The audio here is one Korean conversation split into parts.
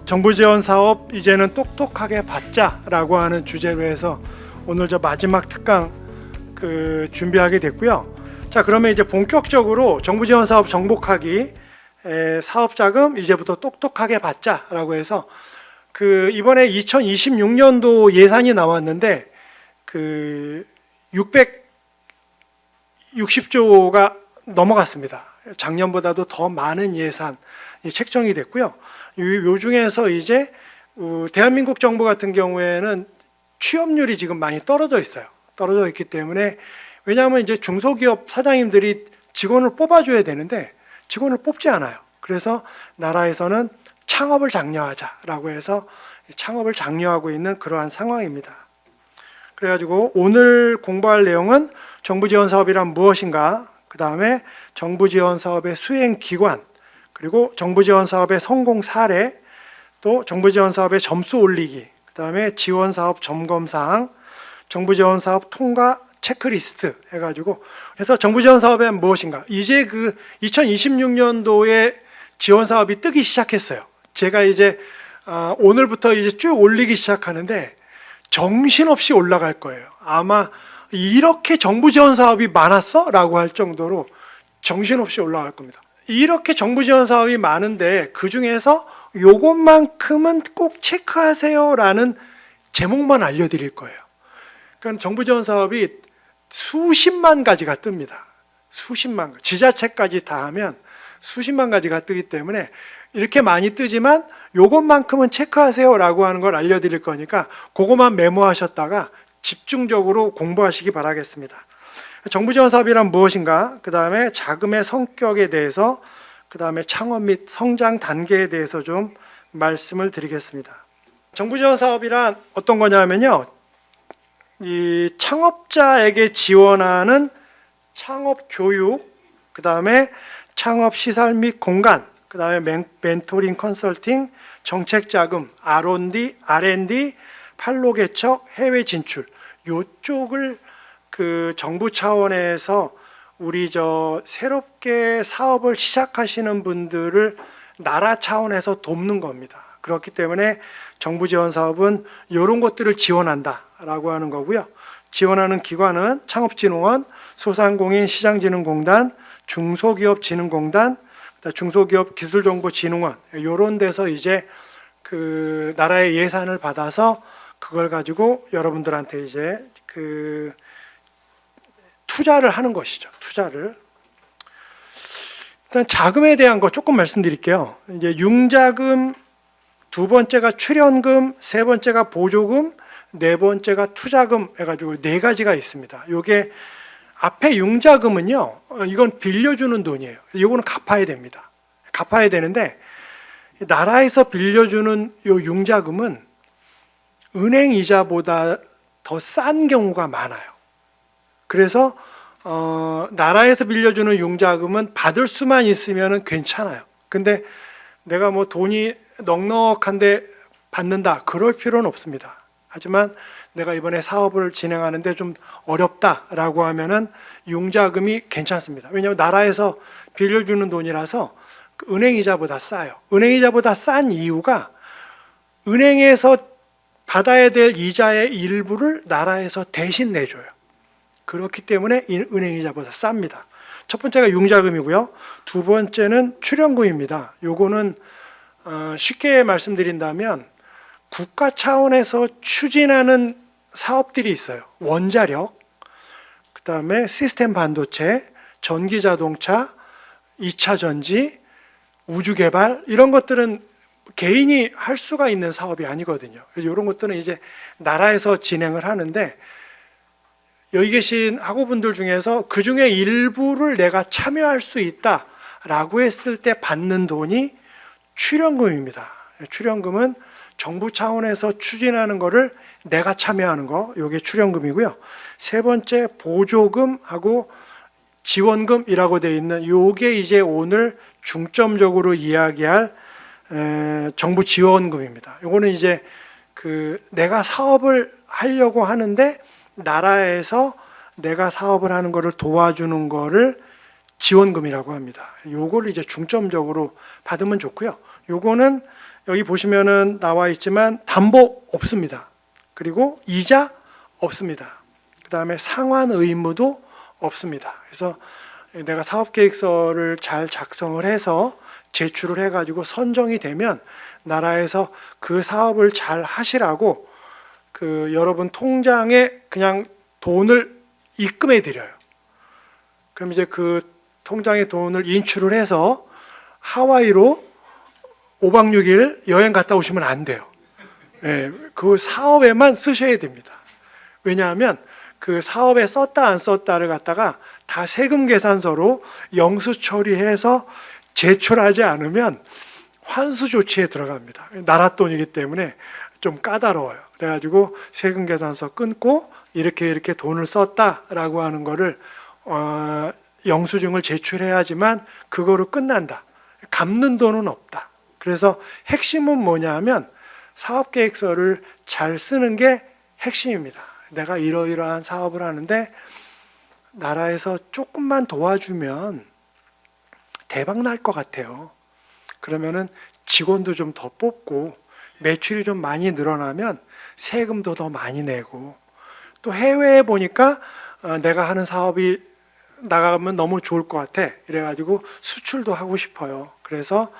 정부 지원 사업 이제는 똑똑하게 받자라고 하는 주제로 해서 오늘 저 마지막 특강 준비하게 됐고요. 자, 그러면 이제 본격적으로 정부 지원 사업 정복하기 사업 자금 이제부터 똑똑하게 받자라고 해서 이번에 2026년도 예산이 나왔는데 660조가 넘어갔습니다. 작년보다도 더 많은 예산이 책정이 됐고요. 요 중에서 이제 대한민국 정부 같은 경우에는 취업률이 지금 많이 떨어져 있어요. 떨어져 있기 때문에, 왜냐하면 이제 중소기업 사장님들이 직원을 뽑아줘야 되는데 직원을 뽑지 않아요. 그래서 나라에서는 창업을 장려하자라고 해서 창업을 장려하고 있는 그러한 상황입니다. 그래가지고 오늘 공부할 내용은 정부 지원 사업이란 무엇인가, 그 다음에 정부 지원 사업의 수행 기관, 그리고 정부 지원 사업의 성공 사례, 또 정부 지원 사업의 점수 올리기, 그 다음에 지원 사업 점검 사항, 정부 지원 사업 통과 체크리스트 해가지고 해서 정부 지원 사업은 무엇인가. 이제 2026년도에 지원 사업이 뜨기 시작했어요. 제가 이제 오늘부터 이제 쭉 올리기 시작하는데 정신없이 올라갈 거예요. 아마 이렇게 정부 지원 사업이 많았어? 라고 할 정도로 정신없이 올라갈 겁니다. 이렇게 정부 지원 사업이 많은데 그 중에서 요것만큼은 꼭 체크하세요 라는 제목만 알려드릴 거예요. 그러니까 정부 지원 사업이 수십만 가지가 뜹니다. 수십만 가지. 지자체까지 다 하면 수십만 가지가 뜨기 때문에 이렇게 많이 뜨지만 요것만큼은 체크하세요 라고 하는 걸 알려드릴 거니까 그것만 메모하셨다가 집중적으로 공부하시기 바라겠습니다. 정부 지원 사업이란 무엇인가, 그 다음에 자금의 성격에 대해서, 그 다음에 창업 및 성장 단계에 대해서 좀 말씀을 드리겠습니다. 정부 지원 사업이란 어떤 거냐면요, 이 창업자에게 지원하는 창업 교육, 그 다음에 창업 시설 및 공간, 그 다음에 멘토링 컨설팅, 정책 자금, R&D, 판로 개척, 해외 진출, 요쪽을 정부 차원에서 우리 새롭게 사업을 시작하시는 분들을 나라 차원에서 돕는 겁니다. 그렇기 때문에 정부 지원 사업은 이런 것들을 지원한다라고 하는 거고요. 지원하는 기관은 창업진흥원, 소상공인시장진흥공단, 중소기업진흥공단, 중소기업기술정보진흥원, 이런 데서 이제 나라의 예산을 받아서 그걸 가지고 여러분들한테 이제 투자를 하는 것이죠. 투자를. 일단 자금에 대한 거 조금 말씀드릴게요. 이제 융자금, 두 번째가 출연금, 세 번째가 보조금, 네 번째가 투자금 해가지고 네 가지가 있습니다. 요게 앞에 융자금은요, 이건 빌려주는 돈이에요. 이거는 갚아야 됩니다. 갚아야 되는데 나라에서 빌려주는 요 융자금은 은행 이자보다 더 싼 경우가 많아요. 그래서 나라에서 빌려주는 융자금은 받을 수만 있으면 괜찮아요. 근데 내가 뭐 돈이 넉넉한데 받는다, 그럴 필요는 없습니다. 하지만 내가 이번에 사업을 진행하는데 좀 어렵다라고 하면은 융자금이 괜찮습니다. 왜냐하면 나라에서 빌려주는 돈이라서 은행 이자보다 싸요. 은행 이자보다 싼 이유가 은행에서 받아야 될 이자의 일부를 나라에서 대신 내줘요. 그렇기 때문에 은행 이자보다 쌉니다. 첫 번째가 융자금이고요. 두 번째는 출연금입니다. 요거는 쉽게 말씀드린다면 국가 차원에서 추진하는 사업들이 있어요. 원자력, 그 다음에 시스템 반도체, 전기자동차, 2차 전지, 우주개발, 이런 것들은 개인이 할 수가 있는 사업이 아니거든요. 그래서 이런 것들은 이제 나라에서 진행을 하는데, 여기 계신 학우분들 중에서 그 중에 일부를 내가 참여할 수 있다라고 했을 때 받는 돈이 출연금입니다. 출연금은 정부 차원에서 추진하는 거를 내가 참여하는 거, 이게 출연금이고요. 세 번째 보조금하고 지원금이라고 되어 있는 요게 이제 오늘 중점적으로 이야기할 정부 지원금입니다. 요거는 이제 내가 사업을 하려고 하는데 나라에서 내가 사업을 하는 거를 도와주는 거를 지원금이라고 합니다. 요거를 이제 중점적으로 받으면 좋고요. 요거는 여기 보시면은 나와 있지만 담보 없습니다. 그리고 이자 없습니다. 그 다음에 상환 의무도 없습니다. 그래서 내가 사업계획서를 잘 작성을 해서 제출을 해가지고 선정이 되면 나라에서 그 사업을 잘 하시라고 여러분 통장에 그냥 돈을 입금해 드려요. 그럼 이제 그 통장에 돈을 인출을 해서 하와이로 5박 6일 여행 갔다 오시면 안 돼요. 예, 그 사업에만 쓰셔야 됩니다. 왜냐하면 그 사업에 썼다 안 썼다를 갖다가 다 세금 계산서로 영수 처리해서 제출하지 않으면 환수 조치에 들어갑니다. 나라 돈이기 때문에 좀 까다로워요. 그래가지고 세금 계산서 끊고 이렇게 돈을 썼다라고 하는 거를 영수증을 제출해야지만 그거로 끝난다. 갚는 돈은 없다. 그래서 핵심은 뭐냐면 사업계획서를 잘 쓰는 게 핵심입니다. 내가 이러이러한 사업을 하는데 나라에서 조금만 도와주면 대박 날 것 같아요. 그러면은 직원도 좀 더 뽑고 매출이 좀 많이 늘어나면 세금도 더 많이 내고 또 해외에 보니까 내가 하는 사업이 나가면 너무 좋을 것 같아. 이래가지고 수출도 하고 싶어요. 그래서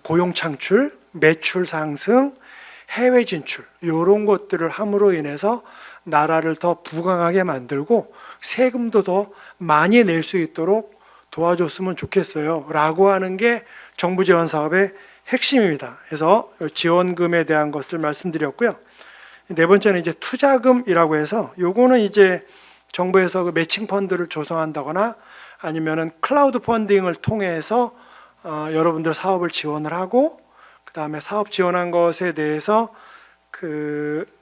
고용 창출, 매출 상승, 해외 진출 이런 것들을 함으로 인해서 나라를 더 부강하게 만들고 세금도 더 많이 낼 수 있도록 도와줬으면 좋겠어요. 라고 하는 게 정부 지원 사업의 핵심입니다. 그래서 지원금에 대한 것을 말씀드렸고요. 네 번째는 이제 투자금이라고 해서 요거는 이제 정부에서 그 매칭 펀드를 조성한다거나 아니면은 클라우드 펀딩을 통해서 여러분들 사업을 지원을 하고 그 다음에 사업 지원한 것에 대해서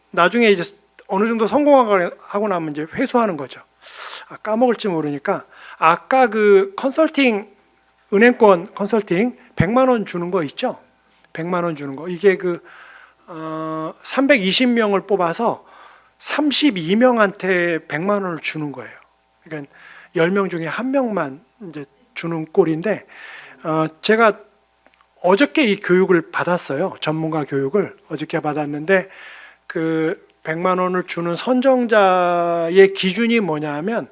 나중에 이제 어느 정도 성공하고 나면 이제 회수하는 거죠. 까먹을지 모르니까 아까 그 컨설팅 은행권 컨설팅 100만 원 주는 거 있죠? 100만 원 주는 거 이게 320명을 뽑아서 32명한테 100만 원을 주는 거예요. 그러니까 10명 중에 1명만 이제 주는 꼴인데 제가 어저께 이 교육을 받았어요. 전문가 교육을 어저께 받았는데 100만 원을 주는 선정자의 기준이 뭐냐면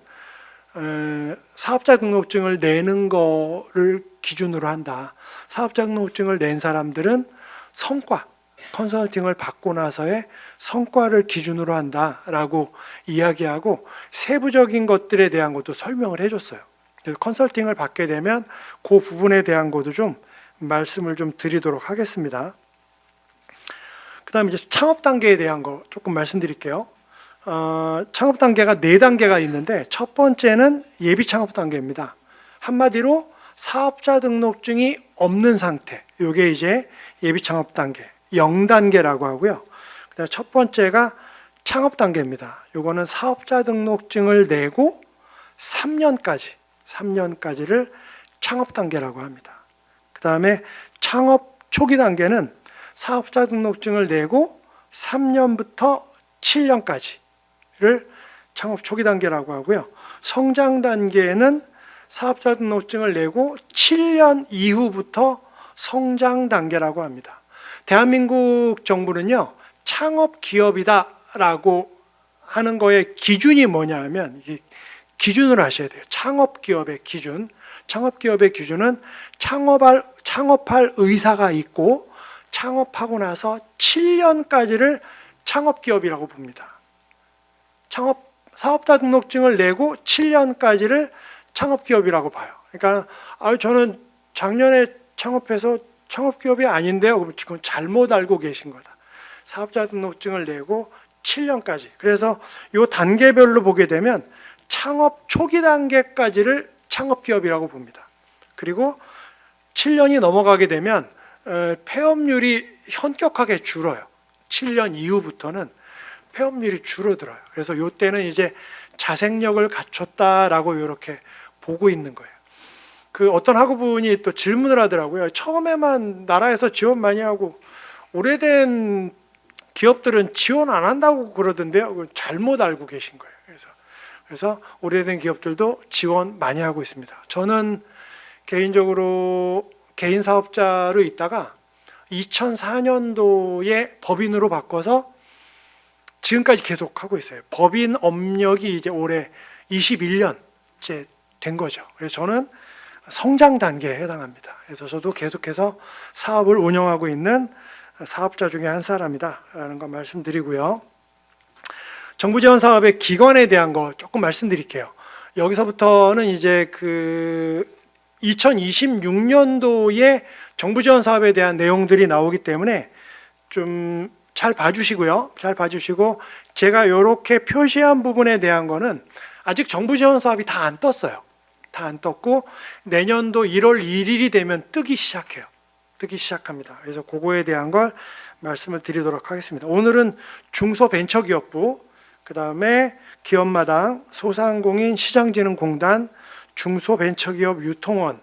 사업자 등록증을 내는 거를 기준으로 한다. 사업자 등록증을 낸 사람들은 성과, 컨설팅을 받고 나서의 성과를 기준으로 한다라고 이야기하고 세부적인 것들에 대한 것도 설명을 해줬어요. 그래서 컨설팅을 받게 되면 그 부분에 대한 것도 좀 말씀을 좀 드리도록 하겠습니다. 그 다음에 이제 창업 단계에 대한 거 조금 말씀드릴게요. 창업 단계가 4단계가 있는데 첫 번째는 예비 창업 단계입니다. 한마디로 사업자 등록증이 없는 상태. 이게 이제 예비 창업 단계, 0단계라고 하고요. 그다음 첫 번째가 창업 단계입니다. 요거는 사업자 등록증을 내고 3년까지를 창업 단계라고 합니다. 그다음에 창업 초기 단계는 사업자 등록증을 내고 3년부터 7년까지를 창업 초기 단계라고 하고요. 성장 단계는 사업자 등록증을 내고 7년 이후부터 성장 단계라고 합니다. 대한민국 정부는요, 창업 기업이다라고 하는 거의 기준이 뭐냐 하면 이게 기준을 하셔야 돼요. 창업 기업의 기준. 창업 기업의 기준은 창업할 의사가 있고 창업하고 나서 7년까지를 창업 기업이라고 봅니다. 사업자 등록증을 내고 7년까지를 창업 기업이라고 봐요. 그러니까 저는 작년에 창업해서 창업 기업이 아닌데요. 그럼 지금 잘못 알고 계신 거다. 사업자 등록증을 내고 7년까지. 그래서 이 단계별로 보게 되면 창업 초기 단계까지를 창업 기업이라고 봅니다. 그리고 7년이 넘어가게 되면 폐업률이 현격하게 줄어요. 7년 이후부터는 폐업률이 줄어들어요. 그래서 이때는 이제 자생력을 갖췄다라고 이렇게 보고 있는 거예요. 어떤 학우분이 또 질문을 하더라고요. 처음에만 나라에서 지원 많이 하고 오래된 기업들은 지원 안 한다고 그러던데요. 잘못 알고 계신 거예요. 그래서 오래된 기업들도 지원 많이 하고 있습니다. 저는 개인적으로 개인 사업자로 있다가 2004년도에 법인으로 바꿔서 지금까지 계속 하고 있어요. 법인 업력이 이제 올해 21년째 된 거죠. 그래서 저는 성장 단계에 해당합니다. 그래서 저도 계속해서 사업을 운영하고 있는 사업자 중에 한 사람이다라는 거 말씀드리고요. 정부 지원 사업의 기관에 대한 거 조금 말씀드릴게요. 여기서부터는 이제 2026년도에 정부 지원 사업에 대한 내용들이 나오기 때문에 좀 잘 봐주시고요. 잘 봐주시고, 제가 이렇게 표시한 부분에 대한 거는 아직 정부 지원 사업이 다 안 떴어요. 다 안 떴고 내년도 1월 1일이 되면 뜨기 시작해요. 뜨기 시작합니다. 그래서 그거에 대한 걸 말씀을 드리도록 하겠습니다. 오늘은 중소벤처기업부, 그 다음에 기업마당, 소상공인 시장진흥공단, 중소벤처기업 유통원,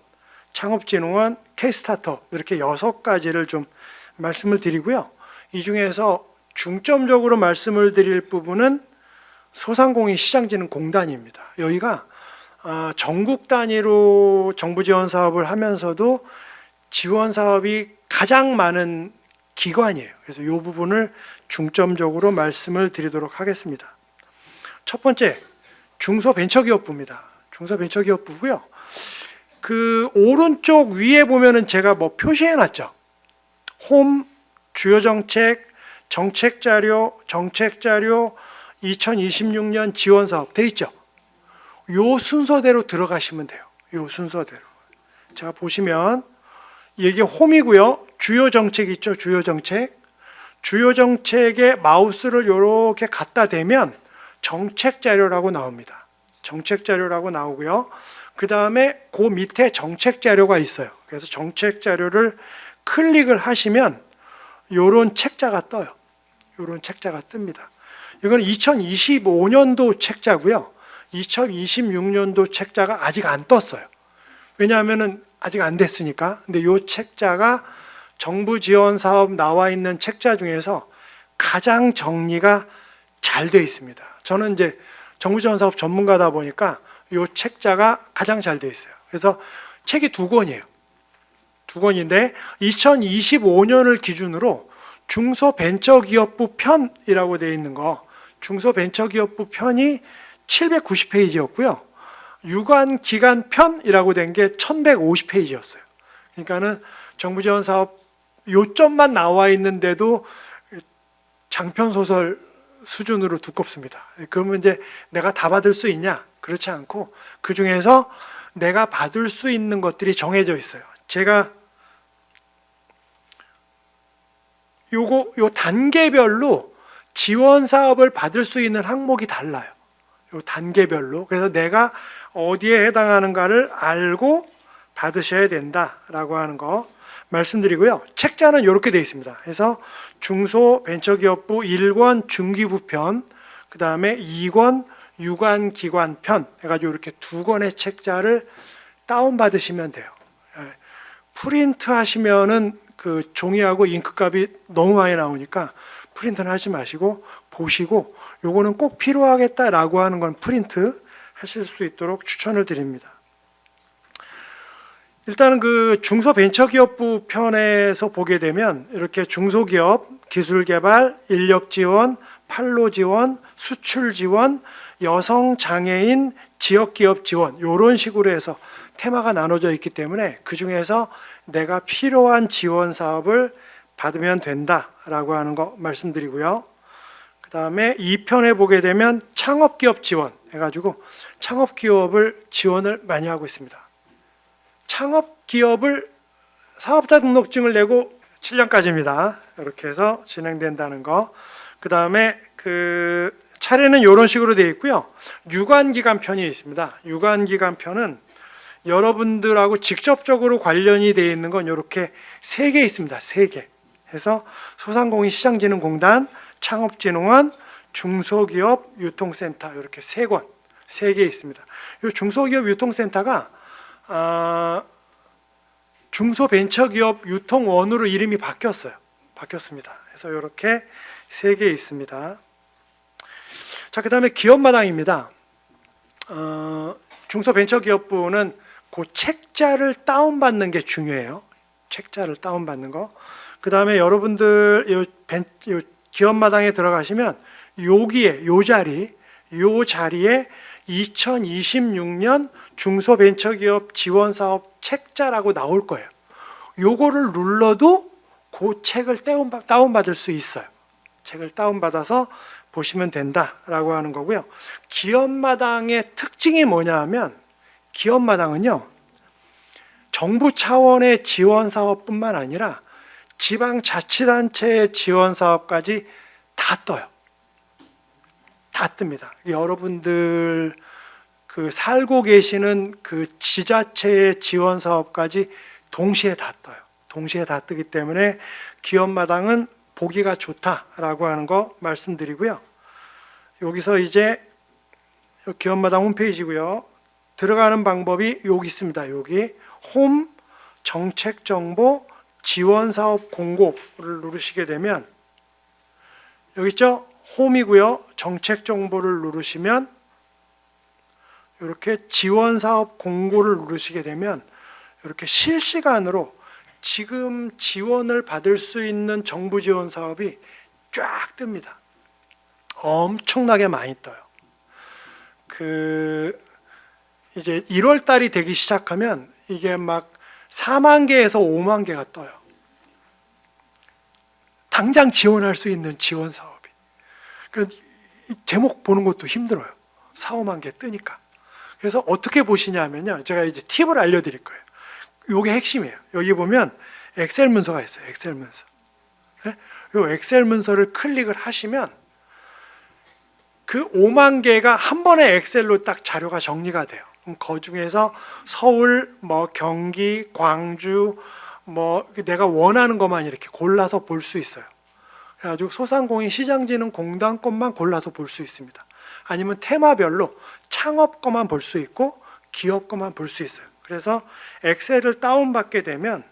창업진흥원, K스타트업, 이렇게 6가지를 좀 말씀을 드리고요. 이 중에서 중점적으로 말씀을 드릴 부분은 소상공인 시장진흥공단입니다. 여기가 전국 단위로 정부 지원 사업을 하면서도 지원 사업이 가장 많은 기관이에요. 그래서 이 부분을 중점적으로 말씀을 드리도록 하겠습니다. 첫 번째, 중소벤처기업부입니다. 중소벤처기업부고요. 그 오른쪽 위에 보면은 제가 뭐 표시해놨죠. 홈, 주요 정책, 정책 자료, 2026년 지원 사업 돼 있죠. 요 순서대로 들어가시면 돼요. 요 순서대로. 자, 보시면 이게 홈이고요. 주요 정책 있죠. 주요 정책. 주요 정책에 마우스를 이렇게 갖다 대면 정책 자료라고 나옵니다. 정책 자료라고 나오고요. 그 다음에 그 밑에 정책 자료가 있어요. 그래서 정책 자료를 클릭을 하시면 요런 책자가 떠요. 요런 책자가 뜹니다. 이건 2025년도 책자고요. 2026년도 책자가 아직 안 떴어요. 왜냐하면은 아직 안 됐으니까. 근데 이 책자가 정부 지원 사업 나와 있는 책자 중에서 가장 정리가 잘 돼 있습니다. 저는 이제 정부 지원 사업 전문가다 보니까 이 책자가 가장 잘 돼 있어요. 그래서 책이 2권이에요. 2권인데 2025년을 기준으로 중소벤처기업부 편이라고 되어 있는 거, 중소벤처기업부 편이 790페이지였고요. 유관기관 편이라고 된 게 1150페이지였어요. 그러니까는 정부 지원 사업 요점만 나와 있는데도 장편 소설 수준으로 두껍습니다. 그러면 이제 내가 다 받을 수 있냐? 그렇지 않고 그 중에서 내가 받을 수 있는 것들이 정해져 있어요. 제가 요 단계별로 지원 사업을 받을 수 있는 항목이 달라요. 요 단계별로. 그래서 내가 어디에 해당하는가를 알고 받으셔야 된다라고 하는 거 말씀드리고요. 책자는 이렇게 되어 있습니다. 그래서 중소벤처기업부 1권 중기부편, 그 다음에 2권 유관기관편 해가지고 이렇게 2권의 책자를 다운받으시면 돼요. 프린트 하시면은 그 종이하고 잉크값이 너무 많이 나오니까 프린트는 하지 마시고 보시고 요거는 꼭 필요하겠다라고 하는 건 프린트 하실 수 있도록 추천을 드립니다. 일단은 그 중소벤처기업부 편에서 보게 되면 이렇게 중소기업, 기술개발, 인력지원, 판로지원, 수출지원, 여성장애인, 지역기업 지원 이런 식으로 해서 테마가 나눠져 있기 때문에 그 중에서 내가 필요한 지원 사업을 받으면 된다라고 하는 거 말씀드리고요. 그 다음에 2편에 보게 되면 창업기업 지원 해가지고 창업기업을 지원을 많이 하고 있습니다. 창업기업을 사업자 등록증을 내고 7년까지입니다. 이렇게 해서 진행된다는 거. 그 다음에 그 차례는 이런 식으로 되어 있고요. 유관기관 편이 있습니다. 유관기관 편은 여러분들하고 직접적으로 관련이 되어 있는 건 이렇게 3개 있습니다. 3개. 해서 소상공인 시장진흥공단, 창업진흥원, 중소기업 유통센터 이렇게 3권, 3개 있습니다. 이 중소기업 유통센터가 중소벤처기업 유통원으로 이름이 바뀌었어요. 바뀌었습니다. 그래서 이렇게 3개 있습니다. 자, 그 다음에 기업마당입니다. 중소벤처기업부는 그 책자를 다운받는 게 중요해요. 책자를 다운받는 거. 그 다음에 여러분들 요 기업마당에 들어가시면 여기에 요 자리에 2026년 중소벤처기업 지원사업 책자라고 나올 거예요. 요거를 눌러도 그 책을 다운받을 수 있어요. 책을 다운받아서 보시면 된다라고 하는 거고요. 기업마당의 특징이 뭐냐 하면, 기업마당은요, 정부 차원의 지원 사업뿐만 아니라 지방자치단체의 지원 사업까지 다 떠요. 다 뜹니다. 여러분들 그 살고 계시는 그 지자체의 지원 사업까지 동시에 다 떠요. 동시에 다 뜨기 때문에 기업마당은 보기가 좋다라고 하는 거 말씀드리고요. 여기서 이제 기업마당 홈페이지고요. 들어가는 방법이 여기 있습니다. 여기 홈 정책정보 지원사업 공고를 누르시게 되면 여기 있죠? 홈이고요. 정책정보를 누르시면 이렇게 지원사업 공고를 누르시게 되면 이렇게 실시간으로 지금 지원을 받을 수 있는 정부 지원 사업이 쫙 뜹니다. 엄청나게 많이 떠요. 이제 1월 달이 되기 시작하면 이게 막 4만 개에서 5만 개가 떠요. 당장 지원할 수 있는 지원 사업이. 그러니까 제목 보는 것도 힘들어요. 4, 5만 개 뜨니까. 그래서 어떻게 보시냐면요. 제가 이제 팁을 알려드릴 거예요. 이게 핵심이에요. 여기 보면 엑셀 문서가 있어요. 엑셀 문서. 네? 이 엑셀 문서를 클릭을 하시면 그 5만 개가 한 번에 엑셀로 딱 자료가 정리가 돼요. 그럼 그 중에서 서울, 경기, 광주, 내가 원하는 것만 이렇게 골라서 볼 수 있어요. 그래가지고 소상공인 시장진흥공단 것만 골라서 볼 수 있습니다. 아니면 테마별로 창업 것만 볼 수 있고 기업 것만 볼 수 있어요. 그래서 엑셀을 다운받게 되면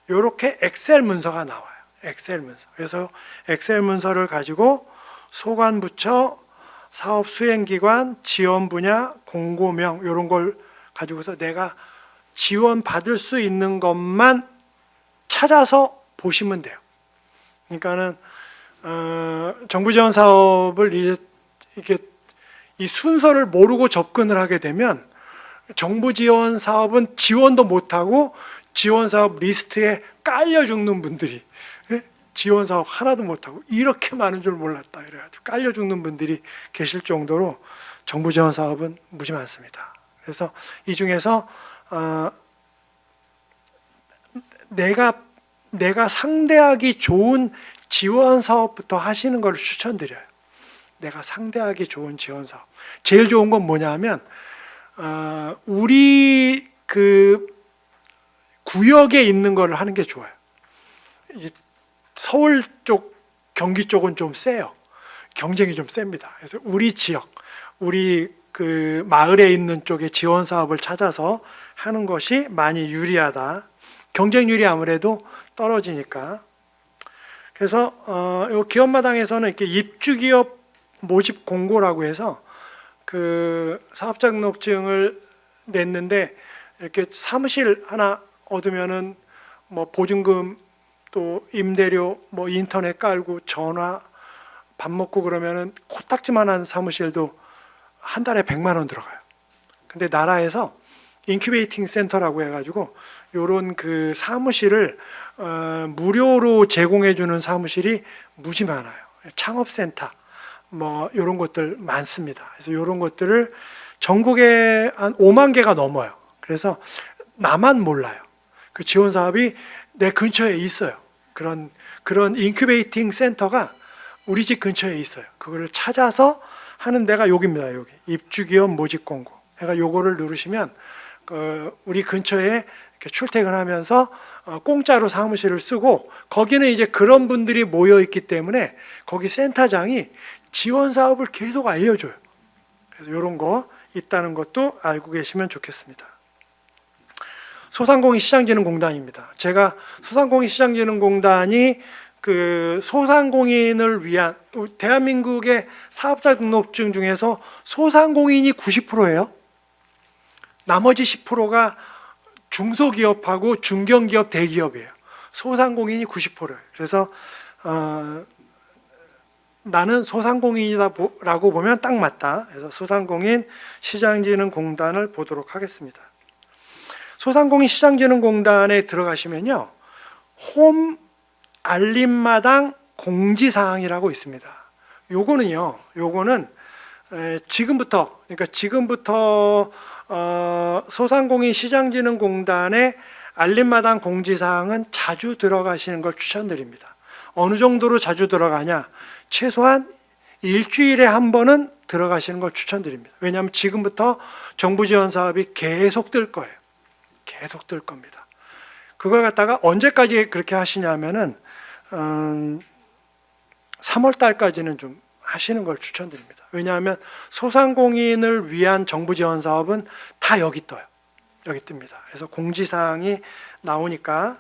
이렇게 엑셀 문서가 나와요. 엑셀 문서. 그래서 엑셀 문서를 가지고 소관부처, 사업수행기관, 지원분야, 공고명 이런 걸 가지고서 내가 지원받을 수 있는 것만 찾아서 보시면 돼요. 그러니까는 정부 지원 사업을 이렇게 이 순서를 모르고 접근을 하게 되면 정부 지원 사업은 지원도 못하고 지원 사업 리스트에 깔려 죽는 분들이, 지원 사업 하나도 못하고 이렇게 많은 줄 몰랐다 이래가지고 깔려 죽는 분들이 계실 정도로 정부 지원 사업은 무지 많습니다. 그래서 이 중에서 내가 상대하기 좋은 지원 사업부터 하시는 걸 추천드려요. 내가 상대하기 좋은 지원 사업. 제일 좋은 건 뭐냐면 우리 그 구역에 있는 거를 하는 게 좋아요. 서울 쪽, 경기 쪽은 좀 세요. 경쟁이 좀 셉니다. 그래서 우리 지역, 우리 그 마을에 있는 쪽에 지원 사업을 찾아서 하는 것이 많이 유리하다. 경쟁률이 아무래도 떨어지니까. 그래서 요 기업마당에서는 이렇게 입주기업 모집 공고라고 해서 그 사업자 등록증을 냈는데 이렇게 사무실 하나 얻으면은 보증금 또 임대료 인터넷 깔고 전화 밥 먹고 그러면은 코딱지만한 사무실도 한 달에 100만 원 들어가요. 근데 나라에서 인큐베이팅 센터라고 해가지고 요런 그 사무실을 무료로 제공해 주는 사무실이 무지 많아요. 창업센터 요런 것들 많습니다. 그래서 요런 것들을 전국에 한 5만 개가 넘어요. 그래서 나만 몰라요. 그 지원 사업이 내 근처에 있어요. 그런 인큐베이팅 센터가 우리 집 근처에 있어요. 그거를 찾아서 하는 데가 여기입니다. 여기 입주기업 모집 공고. 그러니까 요거를 누르시면 우리 근처에 이렇게 출퇴근하면서 공짜로 사무실을 쓰고 거기는 이제 그런 분들이 모여 있기 때문에 거기 센터장이 지원 사업을 계속 알려줘요. 그래서 이런 거 있다는 것도 알고 계시면 좋겠습니다. 소상공인 시장진흥공단입니다. 제가 소상공인 시장진흥공단이 그 소상공인을 위한 대한민국의 사업자 등록증 중에서 소상공인이 90%예요. 나머지 10%가 중소기업하고 중견기업, 대기업이에요. 소상공인이 90%예요. 그래서 나는 소상공인이다라고 보면 딱 맞다. 그래서 소상공인 시장진흥공단을 보도록 하겠습니다. 소상공인 시장진흥공단에 들어가시면요, 홈 알림마당 공지사항이라고 있습니다. 요거는 지금부터, 그러니까 지금부터 소상공인 시장진흥공단의 알림마당 공지사항은 자주 들어가시는 걸 추천드립니다. 어느 정도로 자주 들어가냐? 최소한 일주일에 한 번은 들어가시는 걸 추천드립니다. 왜냐하면 지금부터 정부 지원 사업이 계속 뜰 거예요. 계속 뜰 겁니다. 그걸 갖다가 언제까지 그렇게 하시냐면은 3월 달까지는 좀 하시는 걸 추천드립니다. 왜냐하면 소상공인을 위한 정부 지원 사업은 다 여기 떠요. 여기 뜹니다. 그래서 공지사항이 나오니까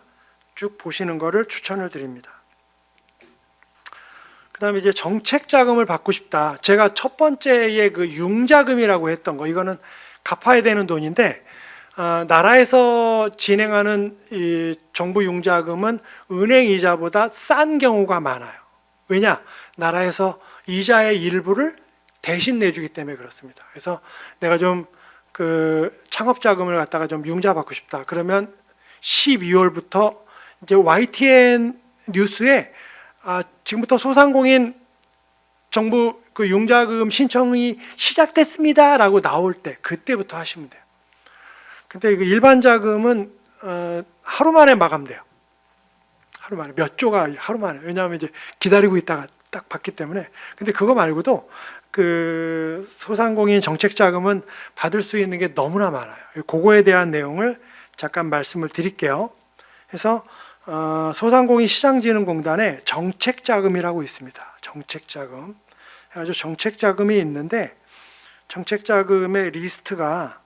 쭉 보시는 거를 추천을 드립니다. 그 다음에 이제 정책 자금을 받고 싶다. 제가 첫 번째에 그 융자금이라고 했던 거, 이거는 갚아야 되는 돈인데, 나라에서 진행하는 이 정부 융자금은 은행 이자보다 싼 경우가 많아요. 왜냐? 나라에서 이자의 일부를 대신 내주기 때문에 그렇습니다. 그래서 내가 좀 그 창업 자금을 갖다가 좀 융자 받고 싶다. 그러면 12월부터 이제 YTN 뉴스에 지금부터 소상공인 정부 그 융자금 신청이 시작됐습니다라고 나올 때 그때부터 하시면 돼요. 근데 그 일반 자금은 하루 만에 마감돼요. 하루 만에 몇 조가 하루 만에. 왜냐하면 이제 기다리고 있다가 딱 받기 때문에. 근데 그거 말고도 그 소상공인 정책 자금은 받을 수 있는 게 너무나 많아요. 그거에 대한 내용을 잠깐 말씀을 드릴게요. 그래서 소상공인 시장진흥공단에 정책 자금이라고 있습니다. 정책 자금. 그래가지고 정책 자금이 있는데 정책 자금의 리스트가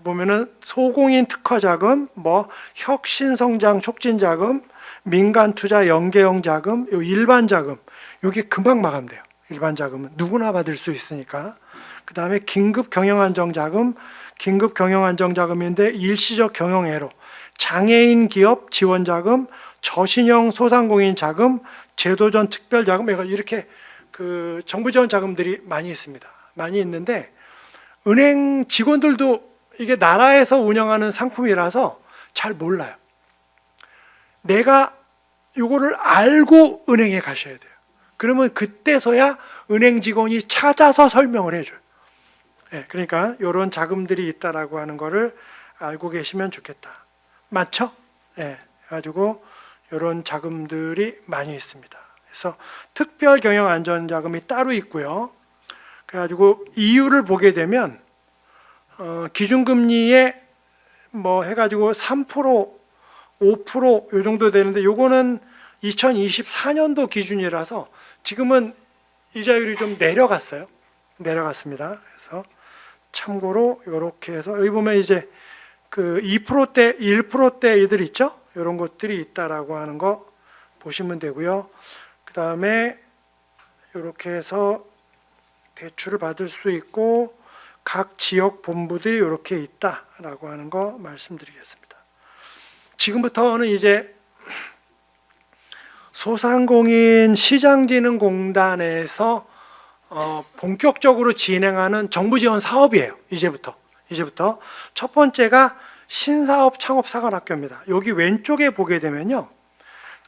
보면은 소공인 특화 자금, 뭐 혁신 성장 촉진 자금, 민간 투자 연계형 자금, 요 일반 자금, 요게 금방 마감돼요. 일반 자금은 누구나 받을 수 있으니까. 그 다음에 긴급 경영 안정 자금, 긴급 경영 안정 자금인데 일시적 경영애로, 장애인 기업 지원 자금, 저신형 소상공인 자금, 제도전 특별 자금, 이렇게 그 정부 지원 자금들이 많이 있습니다. 많이 있는데 은행 직원들도 이게 나라에서 운영하는 상품이라서 잘 몰라요. 내가 이거를 알고 은행에 가셔야 돼요. 그러면 그때서야 은행 직원이 찾아서 설명을 해줘요. 네, 그러니까 이런 자금들이 있다라고 하는 거를 알고 계시면 좋겠다. 맞죠? 네, 가지고 이런 자금들이 많이 있습니다. 그래서 특별 경영 안전 자금이 따로 있고요. 그래가지고 이유를 보게 되면 기준금리에 뭐 해가지고 3%, 5% 요 정도 되는데 요거는 2024년도 기준이라서 지금은 이자율이 좀 내려갔어요. 내려갔습니다. 그래서 참고로 이렇게 해서 여기 보면 이제 그 2%대, 1%대 애들 있죠? 이런 것들이 있다라고 하는 거 보시면 되고요. 그 다음에 이렇게 해서 대출을 받을 수 있고 각 지역 본부들이 이렇게 있다라고 하는 거 말씀드리겠습니다. 지금부터는 이제 소상공인 시장진흥공단에서 본격적으로 진행하는 정부 지원 사업이에요. 이제부터 첫 번째가 신사업 창업사관학교입니다. 여기 왼쪽에 보게 되면요,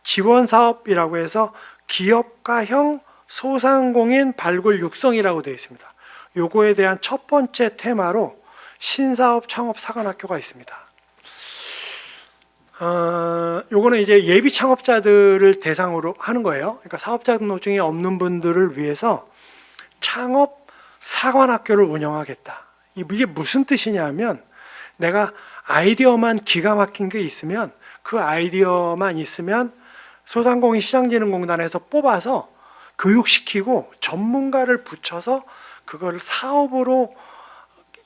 지원 사업이라고 해서 기업가형 소상공인 발굴 육성이라고 되어 있습니다. 요거에 대한 첫 번째 테마로 신사업 창업사관학교가 있습니다. 요거는 이제 예비 창업자들을 대상으로 하는 거예요. 그러니까 사업자 등록증이 없는 분들을 위해서 창업 사관학교를 운영하겠다. 이게 무슨 뜻이냐면 내가 아이디어만 기가 막힌 게 있으면 그 아이디어만 있으면 소상공인 시장진흥공단에서 뽑아서 교육시키고 전문가를 붙여서 그걸 사업으로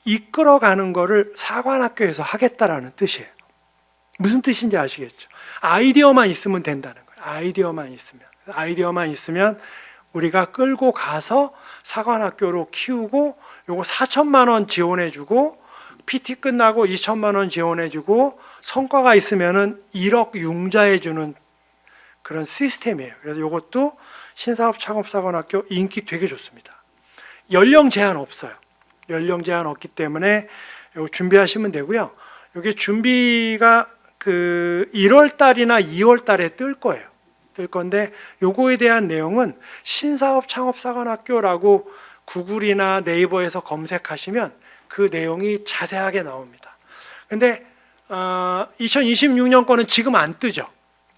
이끌어가는 거를 사관학교에서 하겠다라는 뜻이에요. 무슨 뜻인지 아시겠죠? 아이디어만 있으면 된다는 거예요. 아이디어만 있으면 우리가 끌고 가서 사관학교로 키우고 요거 4천만 원 지원해주고 PT 끝나고 2천만 원 지원해주고 성과가 있으면은 1억 융자해 주는 그런 시스템이에요. 그래서 이것도 신사업 창업사관학교 인기 되게 좋습니다. 연령 제한 없어요. 연령 제한 없기 때문에 이거 준비하시면 되고요. 이게 준비가 그 1월 달이나 2월 달에 뜰 거예요. 뜰 건데 요거에 대한 내용은 신사업 창업사관학교라고 구글이나 네이버에서 검색하시면 그 내용이 자세하게 나옵니다. 근데 2026년 거는 지금 안 뜨죠.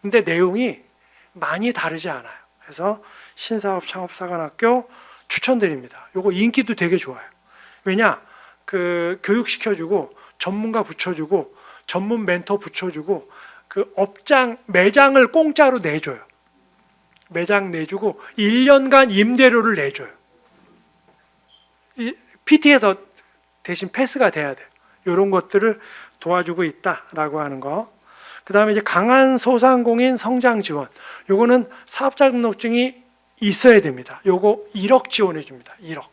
근데 내용이 많이 다르지 않아요. 그래서 신사업 창업사관학교 추천드립니다. 요거 인기도 되게 좋아요. 왜냐? 그 교육시켜주고 전문가 붙여주고 전문 멘토 붙여주고 그 업장 매장을 공짜로 내줘요. 매장 내주고 1년간 임대료를 내줘요. PT에서 대신 패스가 돼야 돼요. 이런 것들을 도와주고 있다라고 하는 거. 그 다음에 이제 강한 소상공인 성장 지원. 요거는 사업자 등록증이 있어야 됩니다. 요거 1억 지원해 줍니다. 1억.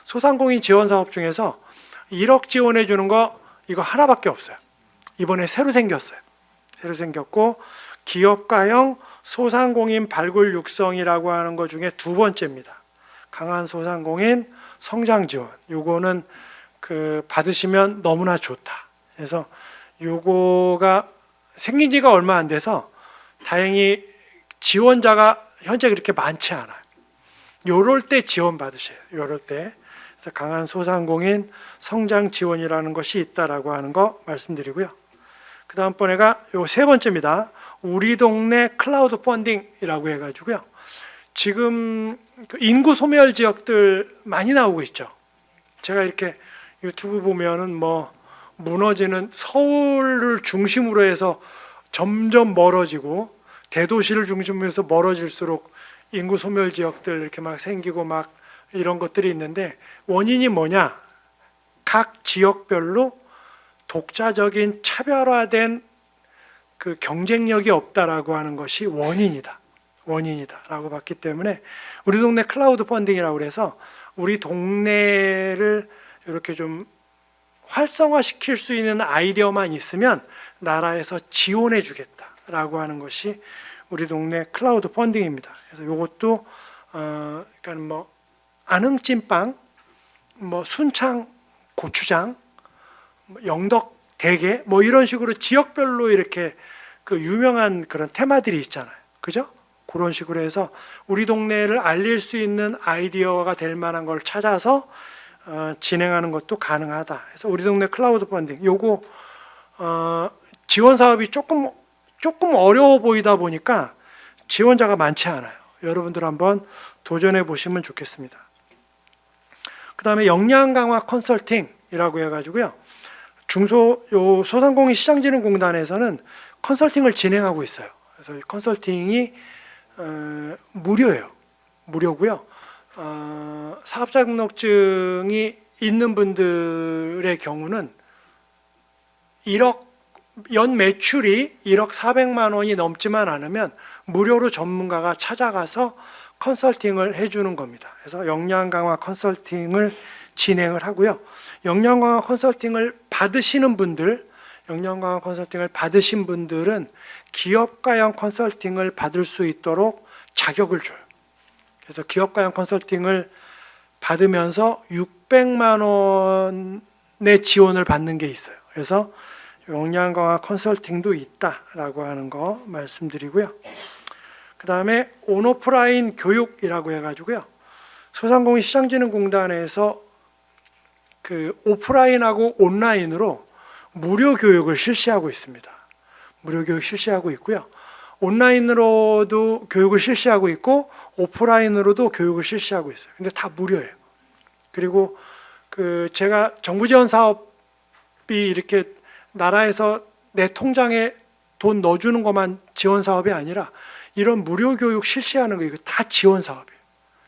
소상공인 지원 사업 중에서 1억 지원해 주는 거 이거 하나밖에 없어요. 이번에 새로 생겼어요. 새로 생겼고 기업가형 소상공인 발굴 육성이라고 하는 것 중에 두 번째입니다. 강한 소상공인 성장 지원. 요거는 그 받으시면 너무나 좋다. 그래서 요거가 생긴 지가 얼마 안 돼서 다행히 지원자가 현재 그렇게 많지 않아요. 요럴 때 지원 받으셔요. 요럴 때. 그래서 강한 소상공인 성장 지원이라는 것이 있다라고 하는 거 말씀드리고요. 그 다음번에가 요 세 번째입니다. 우리 동네 클라우드 펀딩이라고 해가지고요. 지금 인구 소멸 지역들 많이 나오고 있죠. 제가 이렇게 유튜브 보면은 뭐 무너지는 서울을 중심으로 해서 점점 멀어지고 대도시를 중심으로 해서 멀어질수록 인구 소멸 지역들 이렇게 막 생기고 막 이런 것들이 있는데 원인이 뭐냐? 각 지역별로 독자적인 차별화된 그 경쟁력이 없다라고 하는 것이 원인이다라고 봤기 때문에 우리 동네 클라우드 펀딩이라고 해서 우리 동네를 이렇게 좀 활성화시킬 수 있는 아이디어만 있으면 나라에서 지원해 주겠다라고 하는 것이 우리 동네 클라우드 펀딩입니다. 그래서 이것도 그러니까 뭐 안흥찐빵, 뭐 순창 고추장, 영덕 대게 뭐 이런 식으로 지역별로 이렇게 그 유명한 그런 테마들이 있잖아요. 그죠? 그런 식으로 해서 우리 동네를 알릴 수 있는 아이디어가 될 만한 걸 찾아서 진행하는 것도 가능하다. 그래서 우리 동네 클라우드 펀딩 요거 지원 사업이 조금 어려워 보이다 보니까 지원자가 많지 않아요. 여러분들 한번 도전해 보시면 좋겠습니다. 그 다음에 역량 강화 컨설팅이라고 해가지고요. 소상공인 시장진흥공단에서는 컨설팅을 진행하고 있어요. 그래서 이 컨설팅이 무료예요. 무료고요. 사업자 등록증이 있는 분들의 경우는 1억 연 매출이 1억 400만 원이 넘지만 않으면 무료로 전문가가 찾아가서 컨설팅을 해주는 겁니다. 그래서 역량 강화 컨설팅을 진행을 하고요. 역량 강화 컨설팅을 받으시는 분들, 역량 강화 컨설팅을 받으신 분들은 기업가형 컨설팅을 받을 수 있도록 자격을 줘요. 그래서 기업가형 컨설팅을 받으면서 600만 원의 지원을 받는 게 있어요. 그래서 역량 강화 컨설팅도 있다라고 하는 거 말씀드리고요. 그 다음에 온오프라인 교육이라고 해가지고요. 소상공인 시장진흥공단에서 그 오프라인하고 온라인으로 무료 교육을 실시하고 있습니다. 무료 교육 실시하고 있고요. 온라인으로도 교육을 실시하고 있고 오프라인으로도 교육을 실시하고 있어요. 근데 다 무료예요. 그리고 그 제가 정부 지원 사업이 이렇게 나라에서 내 통장에 돈 넣어주는 것만 지원 사업이 아니라 이런 무료 교육 실시하는 거 이거 다 지원 사업이에요.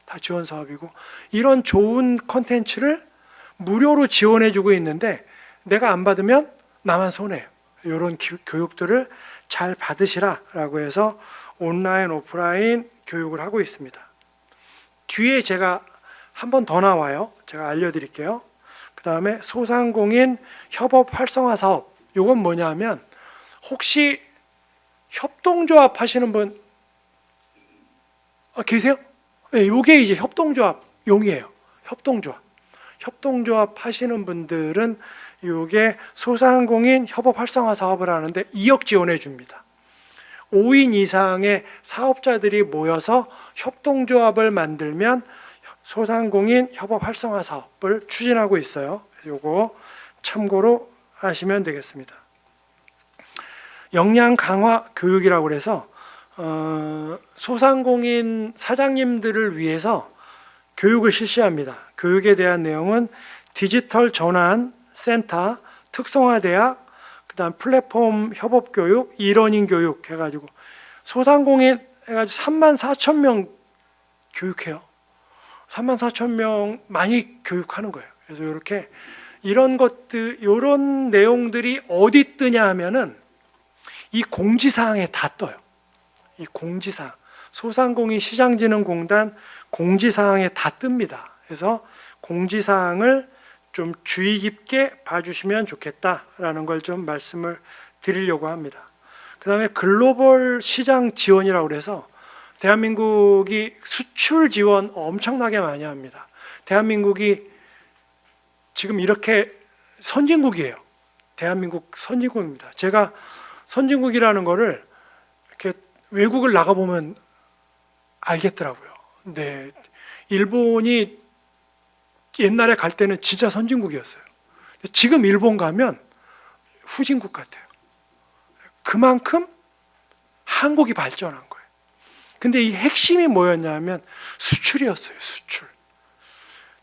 다 지원 사업이고 이런 좋은 컨텐츠를 무료로 지원해주고 있는데 내가 안 받으면 나만 손해요. 이런 교육들을 잘 받으시라라고 해서 온라인, 오프라인 교육을 하고 있습니다. 뒤에 제가 한 번 더 나와요. 제가 알려드릴게요. 그 다음에 소상공인 협업 활성화 사업. 이건 뭐냐면 혹시 협동조합 하시는 분 계세요? 네, 이게 이제 협동조합 용이에요. 협동조합 하시는 분들은 이게 소상공인 협업 활성화 사업을 하는데 2억 지원해 줍니다. 5인 이상의 사업자들이 모여서 협동조합을 만들면 소상공인 협업 활성화 사업을 추진하고 있어요. 요거 참고로 하시면 되겠습니다. 역량 강화 교육이라고 해서 소상공인 사장님들을 위해서 교육을 실시합니다. 교육에 대한 내용은 디지털 전환 센터, 특성화대학, 그다음 플랫폼 협업 교육, 이러닝 교육 해가지고 소상공인 해가지고 34,000명 교육해요. 34,000명 많이 교육하는 거예요. 그래서 이렇게 이런 것들, 이런 내용들이 어디 뜨냐 하면은 이 공지사항에 다 떠요. 이 공지사항, 소상공인 시장진흥공단 공지사항에 다 뜹니다. 그래서 공지사항을 좀 주의 깊게 봐주시면 좋겠다라는 걸 좀 말씀을 드리려고 합니다. 그 다음에 글로벌 시장 지원이라고 해서 대한민국이 수출 지원 엄청나게 많이 합니다. 대한민국이 지금 이렇게 선진국이에요. 대한민국 선진국입니다. 제가 선진국이라는 거를 이렇게 외국을 나가보면 알겠더라고요. 네, 일본이 옛날에 갈 때는 진짜 선진국이었어요. 지금 일본 가면 후진국 같아요. 그만큼 한국이 발전한 거예요. 근데 이 핵심이 뭐였냐면 수출이었어요. 수출.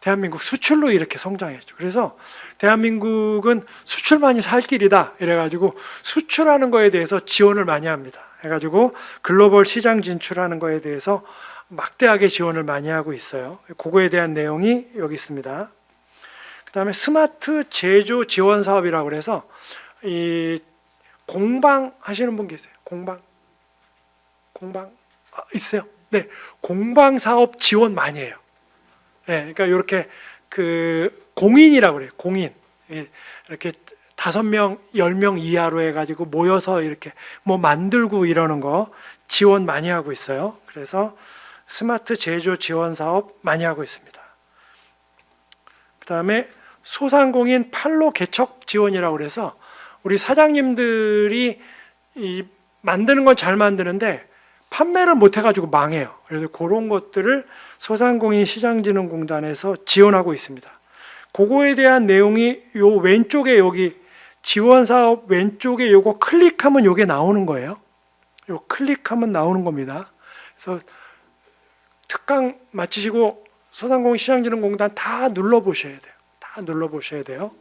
대한민국 수출로 이렇게 성장했죠. 그래서 대한민국은 수출만이 살 길이다 이래가지고 수출하는 거에 대해서 지원을 많이 합니다. 해가지고 글로벌 시장 진출하는 거에 대해서 막대하게 지원을 많이 하고 있어요. 그거에 대한 내용이 여기 있습니다. 그 다음에 스마트 제조 지원 사업이라고 해서 이 공방 하시는 분 계세요? 공방 있어요? 네, 공방 사업 지원 많이 해요. 네, 그러니까 이렇게 그 공인이라고 그래요. 공인 이렇게 5명, 10명 이하로 해가지고 모여서 이렇게 뭐 만들고 이러는 거 지원 많이 하고 있어요. 그래서 스마트 제조 지원 사업 많이 하고 있습니다. 그 다음에 소상공인 판로 개척 지원이라고 그래서 우리 사장님들이 이 만드는 건 잘 만드는데 판매를 못 해가지고 망해요. 그래서 그런 것들을 소상공인 시장진흥공단에서 지원하고 있습니다. 그거에 대한 내용이 요 왼쪽에 여기 지원 사업 왼쪽에 요거 클릭하면 요게 나오는 거예요. 요 클릭하면 나오는 겁니다. 그래서 특강 마치시고 소상공인 시장진흥공단 다 눌러보셔야 돼요. 다 눌러보셔야 돼요.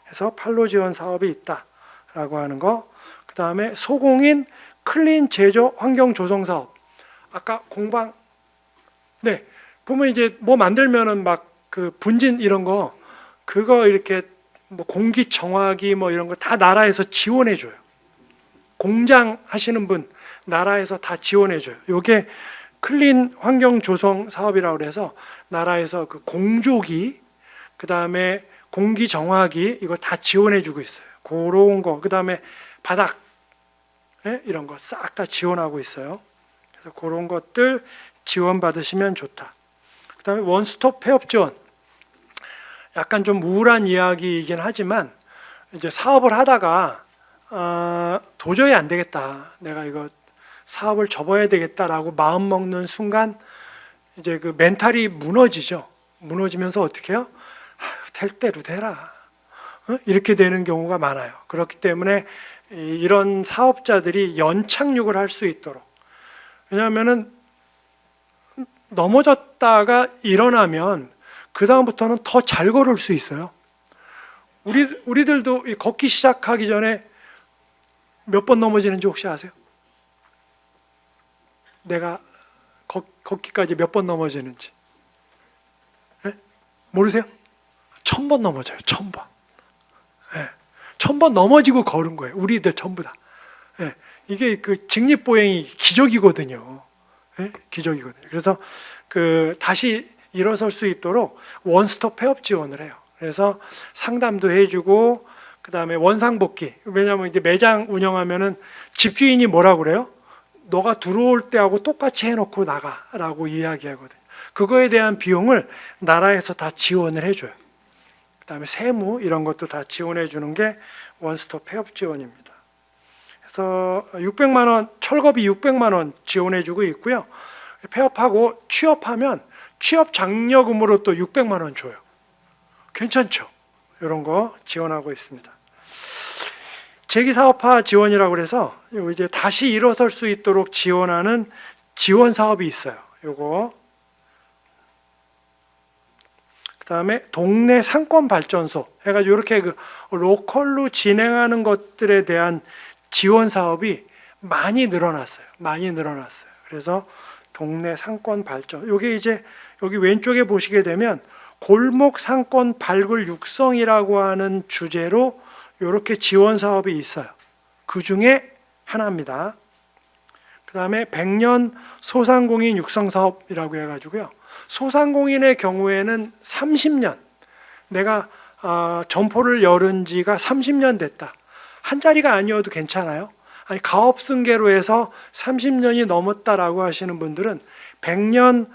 그래서 판로 지원 사업이 있다라고 하는 거. 그 다음에 소공인 클린 제조 환경 조성 사업. 아까 공방, 네, 보면 이제 뭐 만들면은 막 그 분진 이런 거, 그거 이렇게 뭐 공기 정화기 뭐 이런 거 다 나라에서 지원해 줘요. 공장 하시는 분 나라에서 다 지원해 줘요. 요게 클린 환경 조성 사업이라고 그래서 나라에서 그 공조기, 그 다음에 공기 정화기 이거 다 지원해 주고 있어요. 그런 거, 그 다음에 바닥 이런 거 싹 다 지원하고 있어요. 그래서 그런 것들 지원 받으시면 좋다. 그 다음에 원스톱 폐업 지원. 약간 좀 우울한 이야기이긴 하지만 이제 사업을 하다가 도저히 안 되겠다. 내가 이거 사업을 접어야 되겠다라고 마음 먹는 순간 이제 그 멘탈이 무너지죠. 무너지면서 어떻게 해요? 될 대로 되라. 이렇게 되는 경우가 많아요. 그렇기 때문에 이런 사업자들이 연착륙을 할 수 있도록. 왜냐하면은 넘어졌다가 일어나면 그 다음부터는 더 잘 걸을 수 있어요. 우리들도 걷기 시작하기 전에 몇 번 넘어지는지 혹시 아세요? 내가 걷기까지 몇 번 넘어지는지. 네? 모르세요? 1000번 넘어져요. 1000번. 네. 1000번 넘어지고 걸은 거예요. 우리들 전부 다. 네. 이게 그 직립보행이 기적이거든요. 네? 기적이거든요. 그래서 그 다시 일어설 수 있도록 원스톱 폐업 지원을 해요. 그래서 상담도 해주고 그다음에 원상복귀. 왜냐하면 이제 매장 운영하면은 집주인이 뭐라 그래요? 너가 들어올 때하고 똑같이 해놓고 나가라고 이야기하거든요. 그거에 대한 비용을 나라에서 다 지원을 해줘요. 그다음에 세무 이런 것도 다 지원해 주는 게 원스톱 폐업 지원입니다. 그래서 600만 원, 철거비 600만 원 지원해 주고 있고요. 폐업하고 취업하면 취업 장려금으로 또 600만 원 줘요. 괜찮죠? 이런 거 지원하고 있습니다. 재기사업화 지원이라고 그래서 이제 다시 일어설 수 있도록 지원하는 지원 사업이 있어요. 요거. 그다음에 동네 상권 발전소 해가지고 이렇게 그 로컬로 진행하는 것들에 대한 지원 사업이 많이 늘어났어요. 많이 늘어났어요. 그래서 동네 상권 발전. 요게 이제 여기 왼쪽에 보시게 되면 골목 상권 발굴 육성이라고 하는 주제로 이렇게 지원 사업이 있어요. 그 중에 하나입니다. 그다음에 100년 소상공인 육성 사업이라고 해가지고요. 소상공인의 경우에는 30년, 내가 점포를 열은 지가 30년 됐다. 한 자리가 아니어도 괜찮아요. 아니, 가업승계로 해서 30년이 넘었다라고 하시는 분들은 100년,